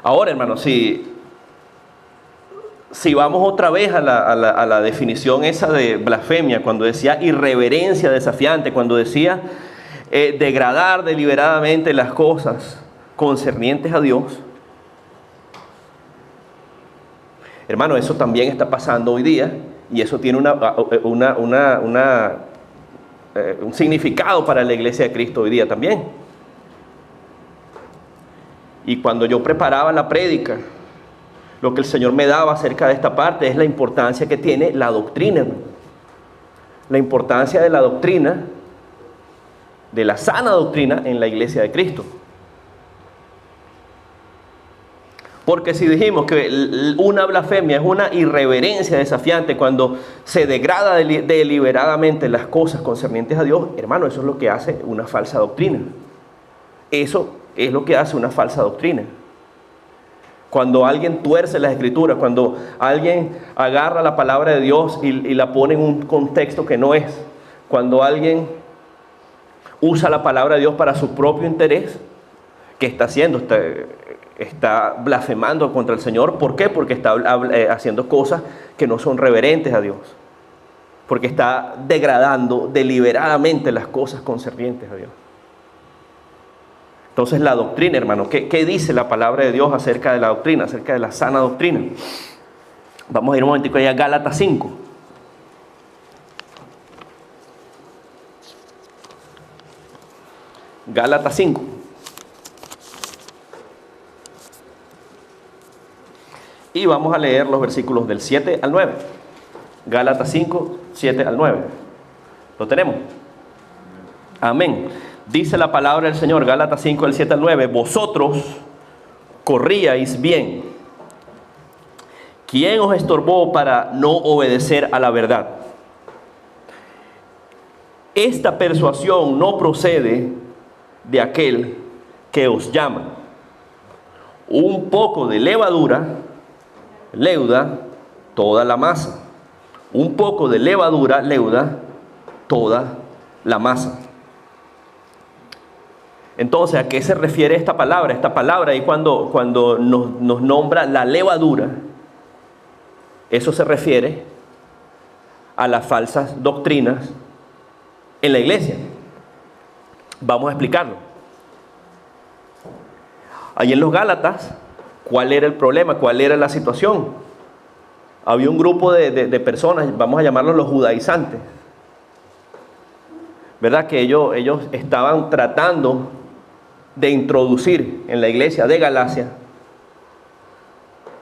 A: Ahora, hermanos, si vamos otra vez a la definición esa de blasfemia, cuando decía irreverencia desafiante, cuando decía degradar deliberadamente las cosas concernientes a Dios, hermano, eso también está pasando hoy día y eso tiene un significado para la iglesia de Cristo hoy día también. Y cuando yo preparaba la prédica, lo que el Señor me daba acerca de esta parte es la importancia que tiene la doctrina, hermano. La importancia de la doctrina, de la sana doctrina en la iglesia de Cristo. Porque si dijimos que una blasfemia es una irreverencia desafiante cuando se degrada deliberadamente las cosas concernientes a Dios, hermano, eso es lo que hace una falsa doctrina. Eso es lo que hace una falsa doctrina. Cuando alguien tuerce las escrituras, cuando alguien agarra la palabra de Dios y la pone en un contexto que no es, cuando alguien usa la palabra de Dios para su propio interés, ¿qué está haciendo? Está blasfemando contra el Señor. ¿Por qué? Porque está haciendo cosas que no son reverentes a Dios. Porque está degradando deliberadamente las cosas concernientes a Dios. Entonces la doctrina, hermano, ¿qué dice la palabra de Dios acerca de la doctrina, acerca de la sana doctrina? Vamos a ir un momentico allá a Gálatas 5. Gálatas 5. Y vamos a leer los versículos del 7 al 9. Gálatas 5, 7 al 9. ¿Lo tenemos? Amén. Dice la palabra del Señor, Gálatas 5, del 7 al 9. Vosotros corríais bien. ¿Quién os estorbó para no obedecer a la verdad? Esta persuasión no procede de aquel que os llama. Un poco de levadura leuda toda la masa. Un poco de levadura leuda toda la masa. Entonces, ¿a qué se refiere esta palabra? Esta palabra, y cuando nos nombra la levadura, eso se refiere a las falsas doctrinas en la iglesia. Vamos a explicarlo. Allí en los Gálatas, ¿cuál era el problema? ¿Cuál era la situación? Había un grupo de personas, vamos a llamarlos los judaizantes, ¿verdad? Que ellos estaban tratando de introducir en la iglesia de Galacia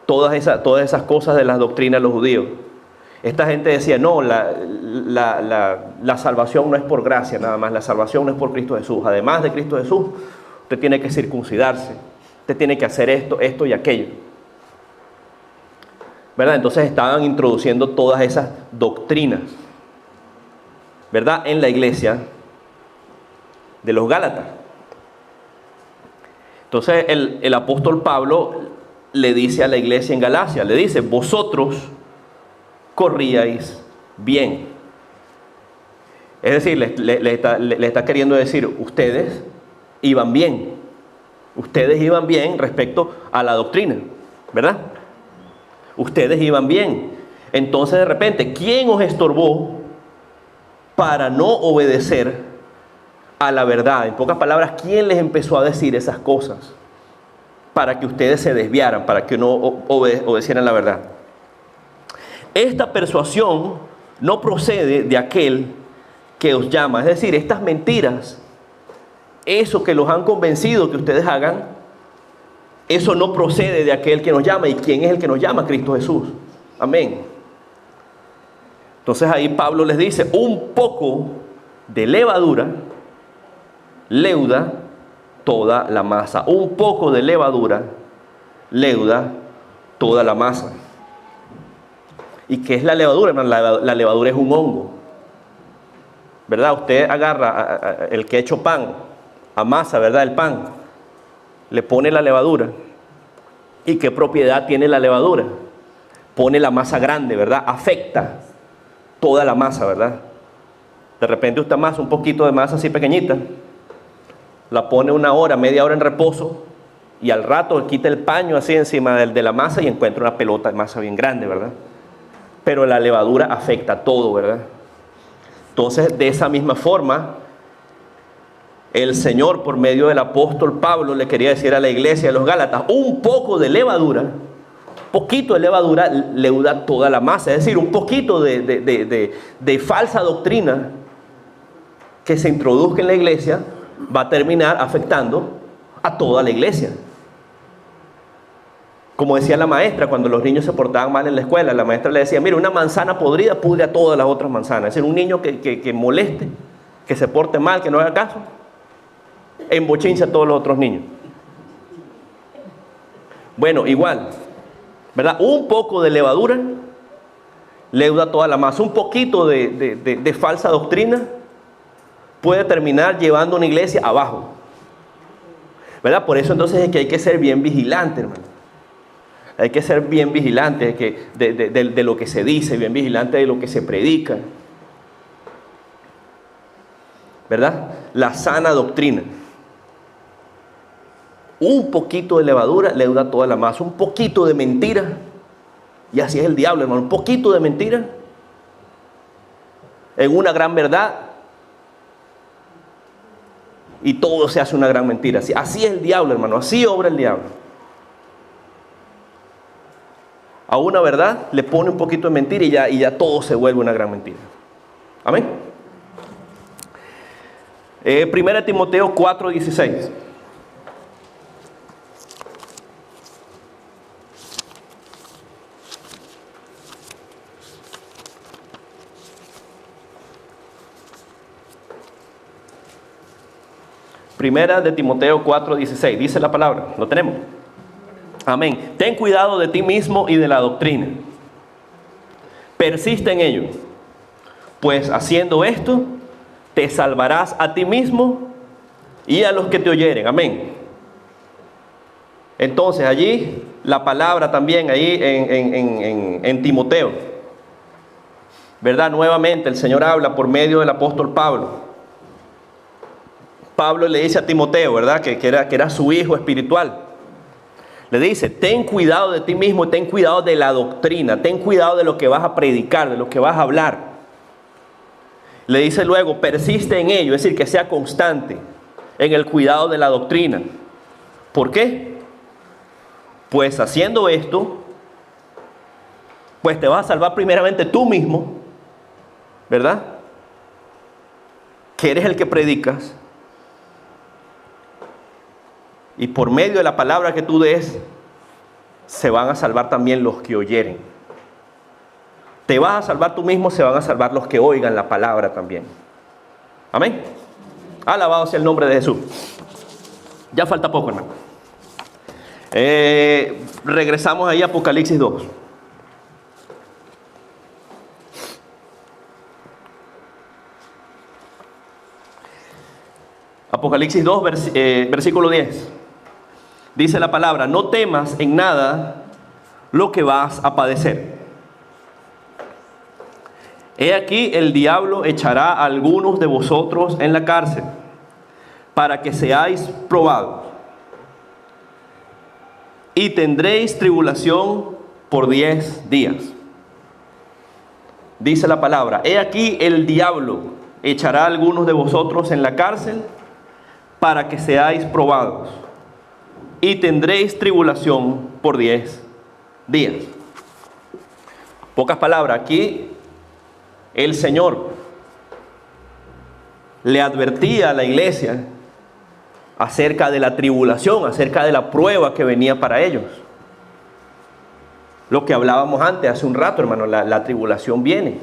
A: todas esas cosas de las doctrinas de los judíos. Esta gente decía, no, la salvación no es por gracia nada más, la salvación no es por Cristo Jesús. Además de Cristo Jesús, usted tiene que circuncidarse, usted tiene que hacer esto y aquello, ¿verdad? Entonces estaban introduciendo todas esas doctrinas, ¿verdad?, en la iglesia de los Gálatas. Entonces el apóstol Pablo le dice a la iglesia en Galacia, le dice, vosotros corríais bien. Es decir, le está queriendo decir, ustedes iban bien. Ustedes iban bien respecto a la doctrina, ¿verdad? Ustedes iban bien. Entonces de repente, ¿quién os estorbó para no obedecer a la verdad? En pocas palabras, ¿quién les empezó a decir esas cosas para que ustedes se desviaran, para que no obedecieran la verdad? Esta persuasión no procede de aquel que os llama. Es decir, estas mentiras, eso que los han convencido que ustedes hagan, Eso no procede de aquel que nos llama. ¿Y quién es el que nos llama? Cristo Jesús. Amén. Entonces ahí Pablo les dice, un poco de levadura leuda toda la masa. Un poco de levadura leuda toda la masa. ¿Y qué es la levadura, hermano? La levadura es un hongo, ¿verdad? Usted agarra el que ha hecho pan, amasa, ¿verdad? El pan, le pone la levadura. ¿Y qué propiedad tiene la levadura? Pone la masa grande, ¿verdad? Afecta toda la masa, ¿verdad? De repente usted amasa un poquito de masa así pequeñita, la pone una hora, media hora en reposo, y al rato quita el paño así encima de la masa y encuentra una pelota de masa bien grande, ¿verdad? Pero la levadura afecta todo, ¿verdad? Entonces, de esa misma forma, el Señor, por medio del apóstol Pablo, le quería decir a la iglesia de los Gálatas, un poco de levadura, poquito de levadura leuda toda la masa. Es decir, un poquito de falsa doctrina que se introduzca en la iglesia va a terminar afectando a toda la iglesia. Como decía la maestra, cuando los niños se portaban mal en la escuela, la maestra le decía, mire, una manzana podrida pudre a todas las otras manzanas. Es decir, un niño que moleste, que se porte mal, que no haga caso, embochincha a todos los otros niños. Bueno, igual, ¿verdad? Un poco de levadura leuda toda la masa. Un poquito de falsa doctrina puede terminar llevando a una iglesia abajo, ¿verdad? Por eso entonces es que hay que ser bien vigilante, hermano. Hay que ser bien vigilante de lo que se dice, bien vigilante de lo que se predica, ¿verdad? La sana doctrina. Un poquito de levadura leuda toda la masa. Un poquito de mentira, y así es el diablo, hermano. Un poquito de mentira en una gran verdad, y todo se hace una gran mentira. Así es el diablo, hermano. Así obra el diablo. A una verdad le pone un poquito de mentira y ya todo se vuelve una gran mentira. Amén. 1 Timoteo 4:16. Primera de Timoteo 4:16. Dice la palabra. ¿Lo tenemos? Amén. Ten cuidado de ti mismo y de la doctrina. Persiste en ello, pues haciendo esto te salvarás a ti mismo y a los que te oyeren. Amén. Entonces allí la palabra también ahí en Timoteo, ¿verdad? Nuevamente el Señor habla por medio del apóstol Pablo. Pablo le dice a Timoteo, ¿verdad? Que era su hijo espiritual. Le dice, ten cuidado de ti mismo y ten cuidado de la doctrina. Ten cuidado de lo que vas a predicar, de lo que vas a hablar. Le dice luego, persiste en ello, es decir, que sea constante en el cuidado de la doctrina. ¿Por qué? Pues haciendo esto, pues te vas a salvar primeramente tú mismo, ¿verdad? Que eres el que predicas. Y por medio de la palabra que tú des, se van a salvar también los que oyeren. Te vas a salvar tú mismo, se van a salvar los que oigan la palabra también. Amén. Alabado sea el nombre de Jesús. Ya falta poco, hermano. Regresamos ahí a Apocalipsis 2. Apocalipsis 2, versículo 10. Dice la palabra, no temas en nada lo que vas a padecer. He aquí el diablo echará a algunos de vosotros en la cárcel para que seáis probados. Y tendréis tribulación por 10 días. Dice la palabra, he aquí el diablo echará a algunos de vosotros en la cárcel para que seáis probados. Y tendréis tribulación por 10 días. Pocas palabras, aquí el Señor le advertía a la iglesia acerca de la tribulación, acerca de la prueba que venía para ellos. Lo que hablábamos antes, hace un rato, hermano, la tribulación viene.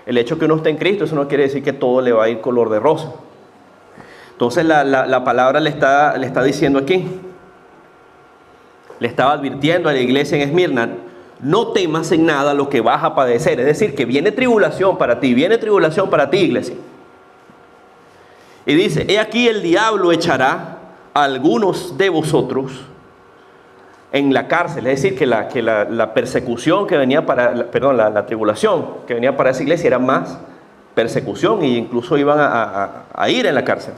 A: El hecho que uno esté en Cristo, eso no quiere decir que todo le va a ir color de rosa. Entonces la palabra le está diciendo aquí, le estaba advirtiendo a la iglesia en Esmirna: no temas en nada lo que vas a padecer. Es decir, que viene tribulación para ti, iglesia. Y dice: he aquí el diablo echará a algunos de vosotros en la cárcel. Es decir, que la persecución que venía la tribulación que venía para esa iglesia era más persecución, e incluso iban a ir en la cárcel.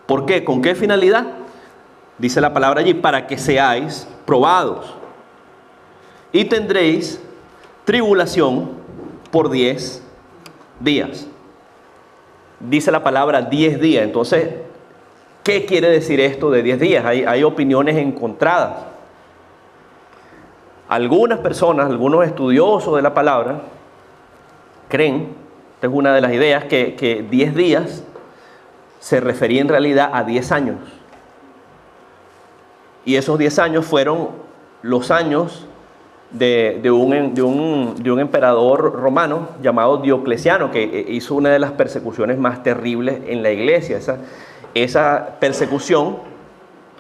A: ¿Por qué? ¿Con qué finalidad? Dice la palabra allí: para que seáis probados, y tendréis tribulación por 10 días. Dice la palabra 10 días. Entonces, ¿qué quiere decir esto de 10 días? Hay opiniones encontradas. Algunas personas, algunos estudiosos de la palabra, creen, esta es una de las ideas, que 10 días se refería en realidad a 10 años. Y esos 10 años fueron los años de un emperador romano llamado Diocleciano, que hizo una de las persecuciones más terribles en la iglesia. Esa persecución,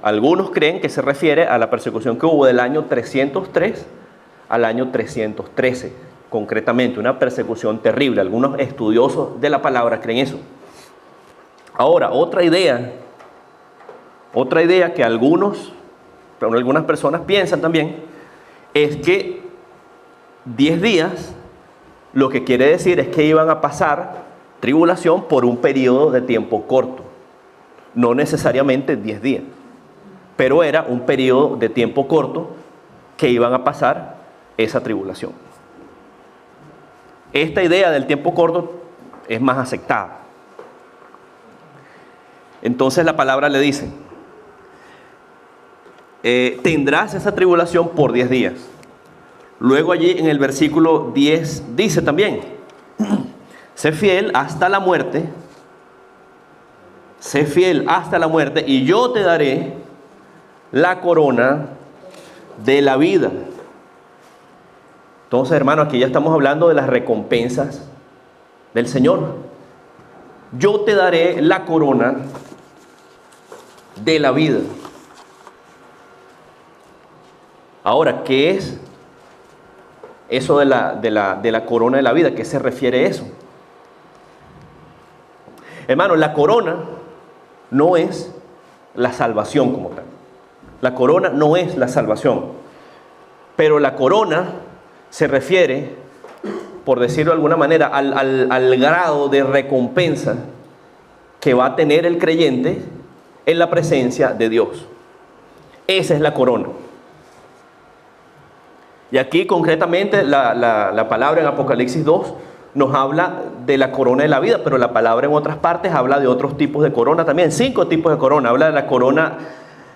A: algunos creen que se refiere a la persecución que hubo del año 303 al año 313, concretamente, una persecución terrible. Algunos estudiosos de la palabra creen eso. Ahora, otra idea que algunas personas piensan también, es que 10 días lo que quiere decir es que iban a pasar tribulación por un periodo de tiempo corto. No necesariamente 10 días, pero era un periodo de tiempo corto que iban a pasar esa tribulación. Esta idea del tiempo corto es más aceptada. Entonces la palabra le dice: tendrás esa tribulación por 10 días. Luego allí en el versículo 10 dice también: sé fiel hasta la muerte, y yo te daré la corona de la vida. Entonces, hermano, aquí ya estamos hablando de las recompensas del Señor. Yo te daré la corona de la vida. Ahora, ¿qué es eso de la corona de la vida? ¿A qué se refiere eso? Hermano, la corona no es la salvación como tal. La corona no es la salvación. Pero la corona se refiere, por decirlo de alguna manera, al grado de recompensa que va a tener el creyente en la presencia de Dios. Esa es la corona. Y aquí concretamente la palabra en Apocalipsis 2 nos habla de la corona de la vida, pero la palabra en otras partes habla de otros tipos de corona también. 5 tipos de corona. Habla de la corona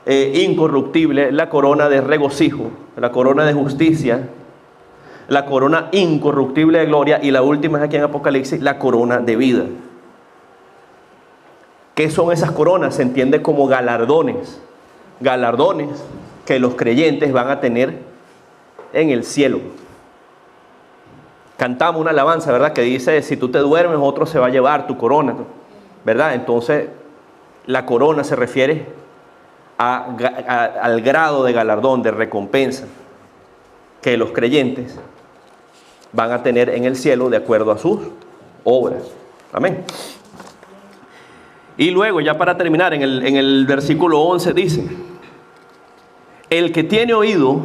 A: incorruptible, la corona de regocijo, la corona de justicia, la corona incorruptible de gloria, y la última es aquí en Apocalipsis, la corona de vida. ¿Qué son esas coronas? Se entiende como galardones. Galardones que los creyentes van a tener en el cielo. Cantamos una alabanza, ¿verdad?, que dice: si tú te duermes, otro se va a llevar tu corona, ¿verdad? Entonces, la corona se refiere al grado de galardón, de recompensa que los creyentes van a tener en el cielo de acuerdo a sus obras. Amén. Y luego, ya para terminar, en el versículo 11 dice: el que tiene oídos,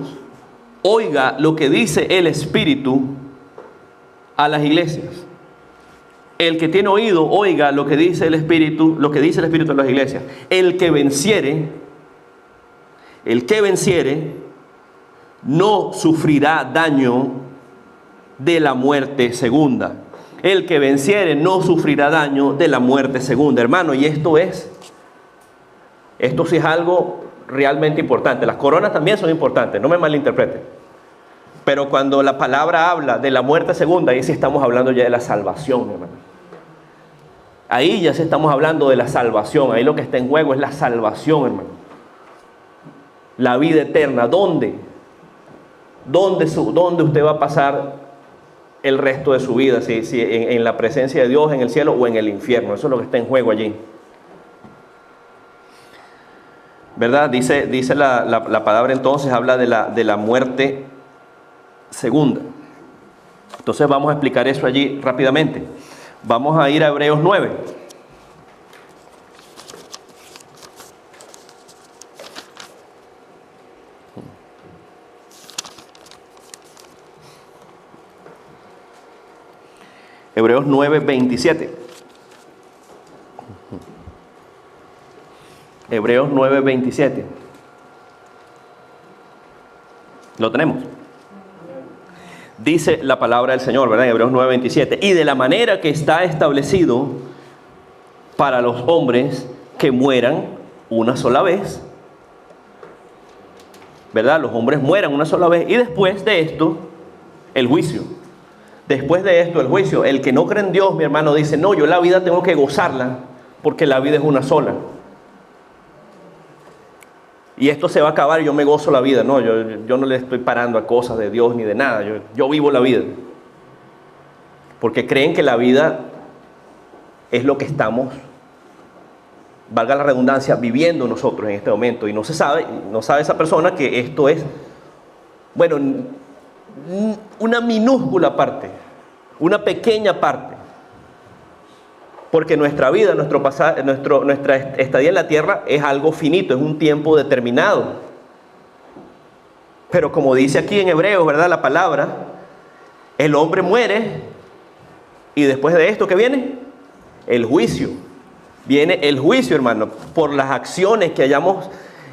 A: oiga lo que dice el Espíritu a las iglesias. El que tiene oído, oiga lo que dice el Espíritu, a las iglesias. El que venciere, no sufrirá daño de la muerte segunda. El que venciere no sufrirá daño de la muerte segunda. Hermano, y esto sí es algo realmente importante. Las coronas también son importantes, no me malinterpreten. Pero cuando la palabra habla de la muerte segunda, ahí sí estamos hablando ya de la salvación, hermano. Ahí ya estamos hablando de la salvación. Ahí lo que está en juego es la salvación, hermano. La vida eterna. ¿Dónde? ¿Dónde usted va a pasar el resto de su vida? Si en la presencia de Dios, en el cielo o en el infierno. Eso es lo que está en juego allí. ¿Verdad? Dice la palabra entonces, habla de la muerte segunda. Entonces vamos a explicar eso allí rápidamente. Vamos a ir a Hebreos 9. Hebreos 9, 27. Hebreos 9, 27. ¿Lo tenemos? Dice la palabra del Señor, ¿verdad? Hebreos 9, 27. Y de la manera que está establecido para los hombres que mueran una sola vez, ¿verdad? Los hombres mueran una sola vez y después de esto, el juicio. Después de esto, el juicio. El que no cree en Dios, mi hermano, dice, no, yo la vida tengo que gozarla porque la vida es una sola. Y esto se va a acabar y yo me gozo la vida. No, yo no le estoy parando a cosas de Dios ni de nada. Yo vivo la vida. Porque creen que la vida es lo que estamos, valga la redundancia, viviendo nosotros en este momento. Y no sabe esa persona que esto es, bueno, una minúscula parte, una pequeña parte. Porque nuestra vida, nuestra estadía en la tierra es algo finito, es un tiempo determinado. Pero como dice aquí en Hebreos, ¿verdad? La palabra, el hombre muere y después de esto, ¿qué viene? El juicio. Viene el juicio, hermano. Por las acciones que hayamos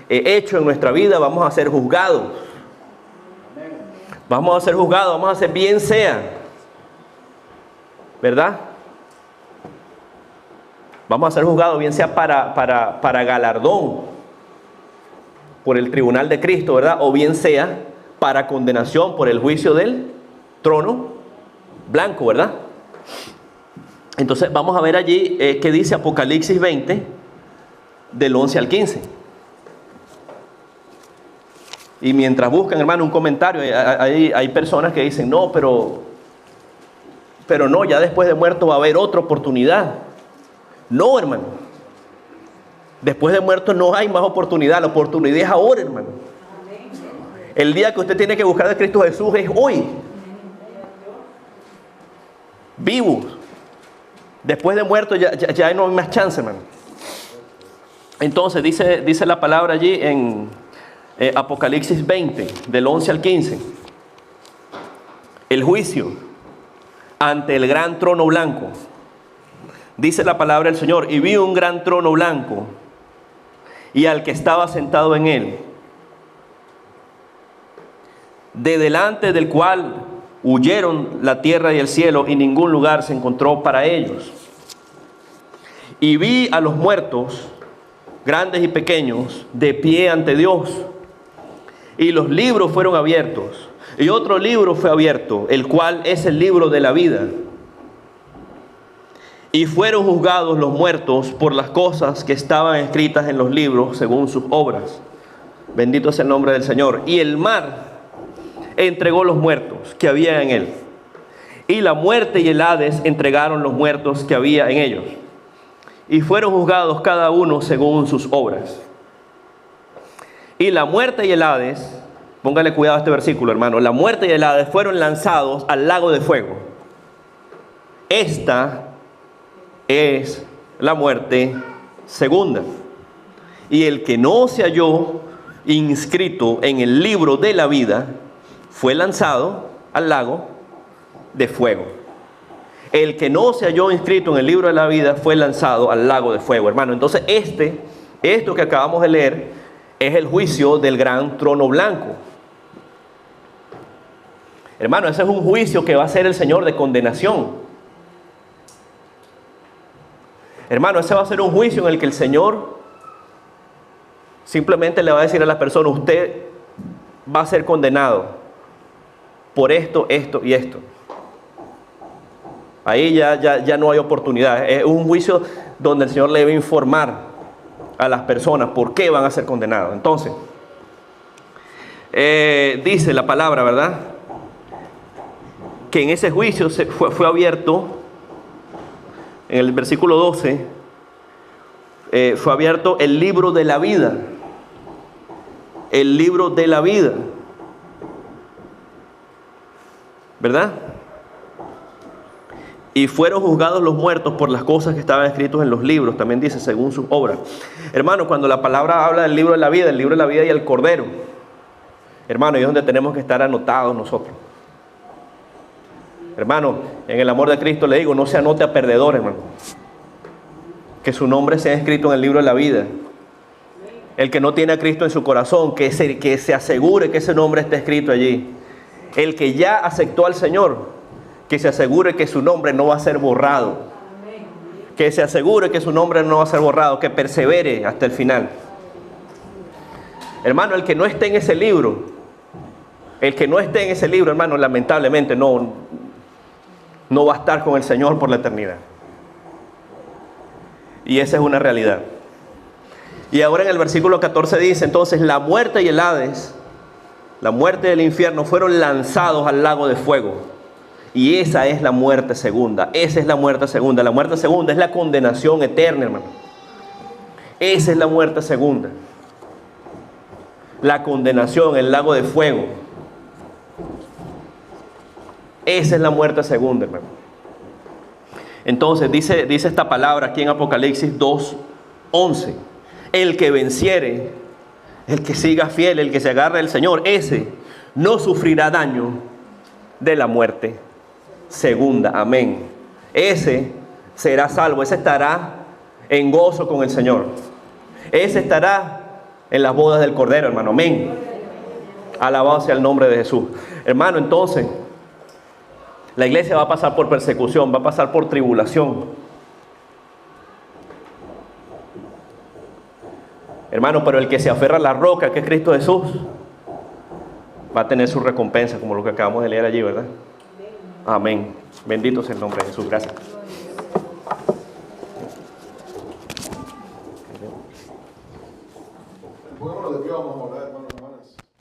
A: hecho en nuestra vida vamos a ser juzgados. Vamos a ser juzgados, vamos a hacer bien sea. ¿Verdad? Vamos a ser juzgados bien sea para galardón por el tribunal de Cristo, ¿verdad? O bien sea para condenación por el juicio del trono blanco, ¿verdad? Entonces vamos a ver allí qué dice Apocalipsis 20 del 11 al 15. Y mientras buscan, hermano, un comentario, hay personas que dicen, no, pero no, ya después de muerto va a haber otra oportunidad. No, hermano. Después de muerto no hay más oportunidad. La oportunidad es ahora, hermano. El día que usted tiene que buscar a Cristo Jesús es hoy. Vivos. Después de muerto ya no hay más chance, hermano. Entonces dice la palabra allí en Apocalipsis 20, del 11 al 15. El juicio ante el gran trono blanco. Dice la palabra del Señor, y vi un gran trono blanco, y al que estaba sentado en él, de delante del cual huyeron la tierra y el cielo, y ningún lugar se encontró para ellos. Y vi a los muertos, grandes y pequeños, de pie ante Dios, y los libros fueron abiertos, y otro libro fue abierto, el cual es el libro de la vida. Y fueron juzgados los muertos por las cosas que estaban escritas en los libros según sus obras. Bendito es el nombre del Señor. Y el mar entregó los muertos que había en él. Y la muerte y el Hades entregaron los muertos que había en ellos. Y fueron juzgados cada uno según sus obras. Y la muerte y el Hades, póngale cuidado a este versículo, hermano. La muerte y el Hades fueron lanzados al lago de fuego. Esta es la muerte segunda. Y el que no se halló inscrito en el libro de la vida fue lanzado al lago de fuego. El que no se halló inscrito en el libro de la vida fue lanzado al lago de fuego, hermano. Entonces esto que acabamos de leer es el juicio del gran trono blanco. Hermano, ese es un juicio que va a hacer el Señor de condenación. Hermano, ese va a ser un juicio en el que el Señor simplemente le va a decir a la persona, usted va a ser condenado por esto, esto y esto. Ahí ya no hay oportunidad. Es un juicio donde el Señor le debe informar a las personas por qué van a ser condenados. Entonces, dice la palabra, ¿verdad?, que en ese juicio fue abierto, en el versículo 12, fue abierto el libro de la vida. El libro de la vida, ¿verdad? Y fueron juzgados los muertos por las cosas que estaban escritas en los libros, también dice, según sus obras. Hermano, cuando la palabra habla del libro de la vida, el libro de la vida y el Cordero, hermano, ahí es donde tenemos que estar anotados nosotros. Hermano, en el amor de Cristo le digo, no se anote a perdedor, hermano. Que su nombre sea escrito en el libro de la vida. El que no tiene a Cristo en su corazón, que se asegure que ese nombre esté escrito allí. El que ya aceptó al Señor, que se asegure que su nombre no va a ser borrado. Que se asegure que su nombre no va a ser borrado, que persevere hasta el final. Hermano, el que no esté en ese libro, hermano, lamentablemente no va a estar con el Señor por la eternidad. Y esa es una realidad. Y ahora en el versículo 14 dice, entonces la muerte y el Hades, la muerte y el infierno fueron lanzados al lago de fuego. Y esa es la muerte segunda. Esa es la muerte segunda. La muerte segunda es la condenación eterna, hermano. Esa es la muerte segunda. La condenación, el lago de fuego. Esa es la muerte segunda, hermano. Entonces dice esta palabra aquí en Apocalipsis 2:11. El que venciere, el que siga fiel, el que se agarre del Señor, ese no sufrirá daño de la muerte segunda. Amén. Ese será salvo, ese estará en gozo con el Señor. Ese estará en las bodas del Cordero, hermano. Amén. Alabado sea el nombre de Jesús. Hermano, entonces, la iglesia va a pasar por persecución, va a pasar por tribulación. Hermano, pero el que se aferra a la roca, que es Cristo Jesús, va a tener su recompensa, como lo que acabamos de leer allí, ¿verdad? Amén. Bendito sea el nombre de Jesús. Gracias.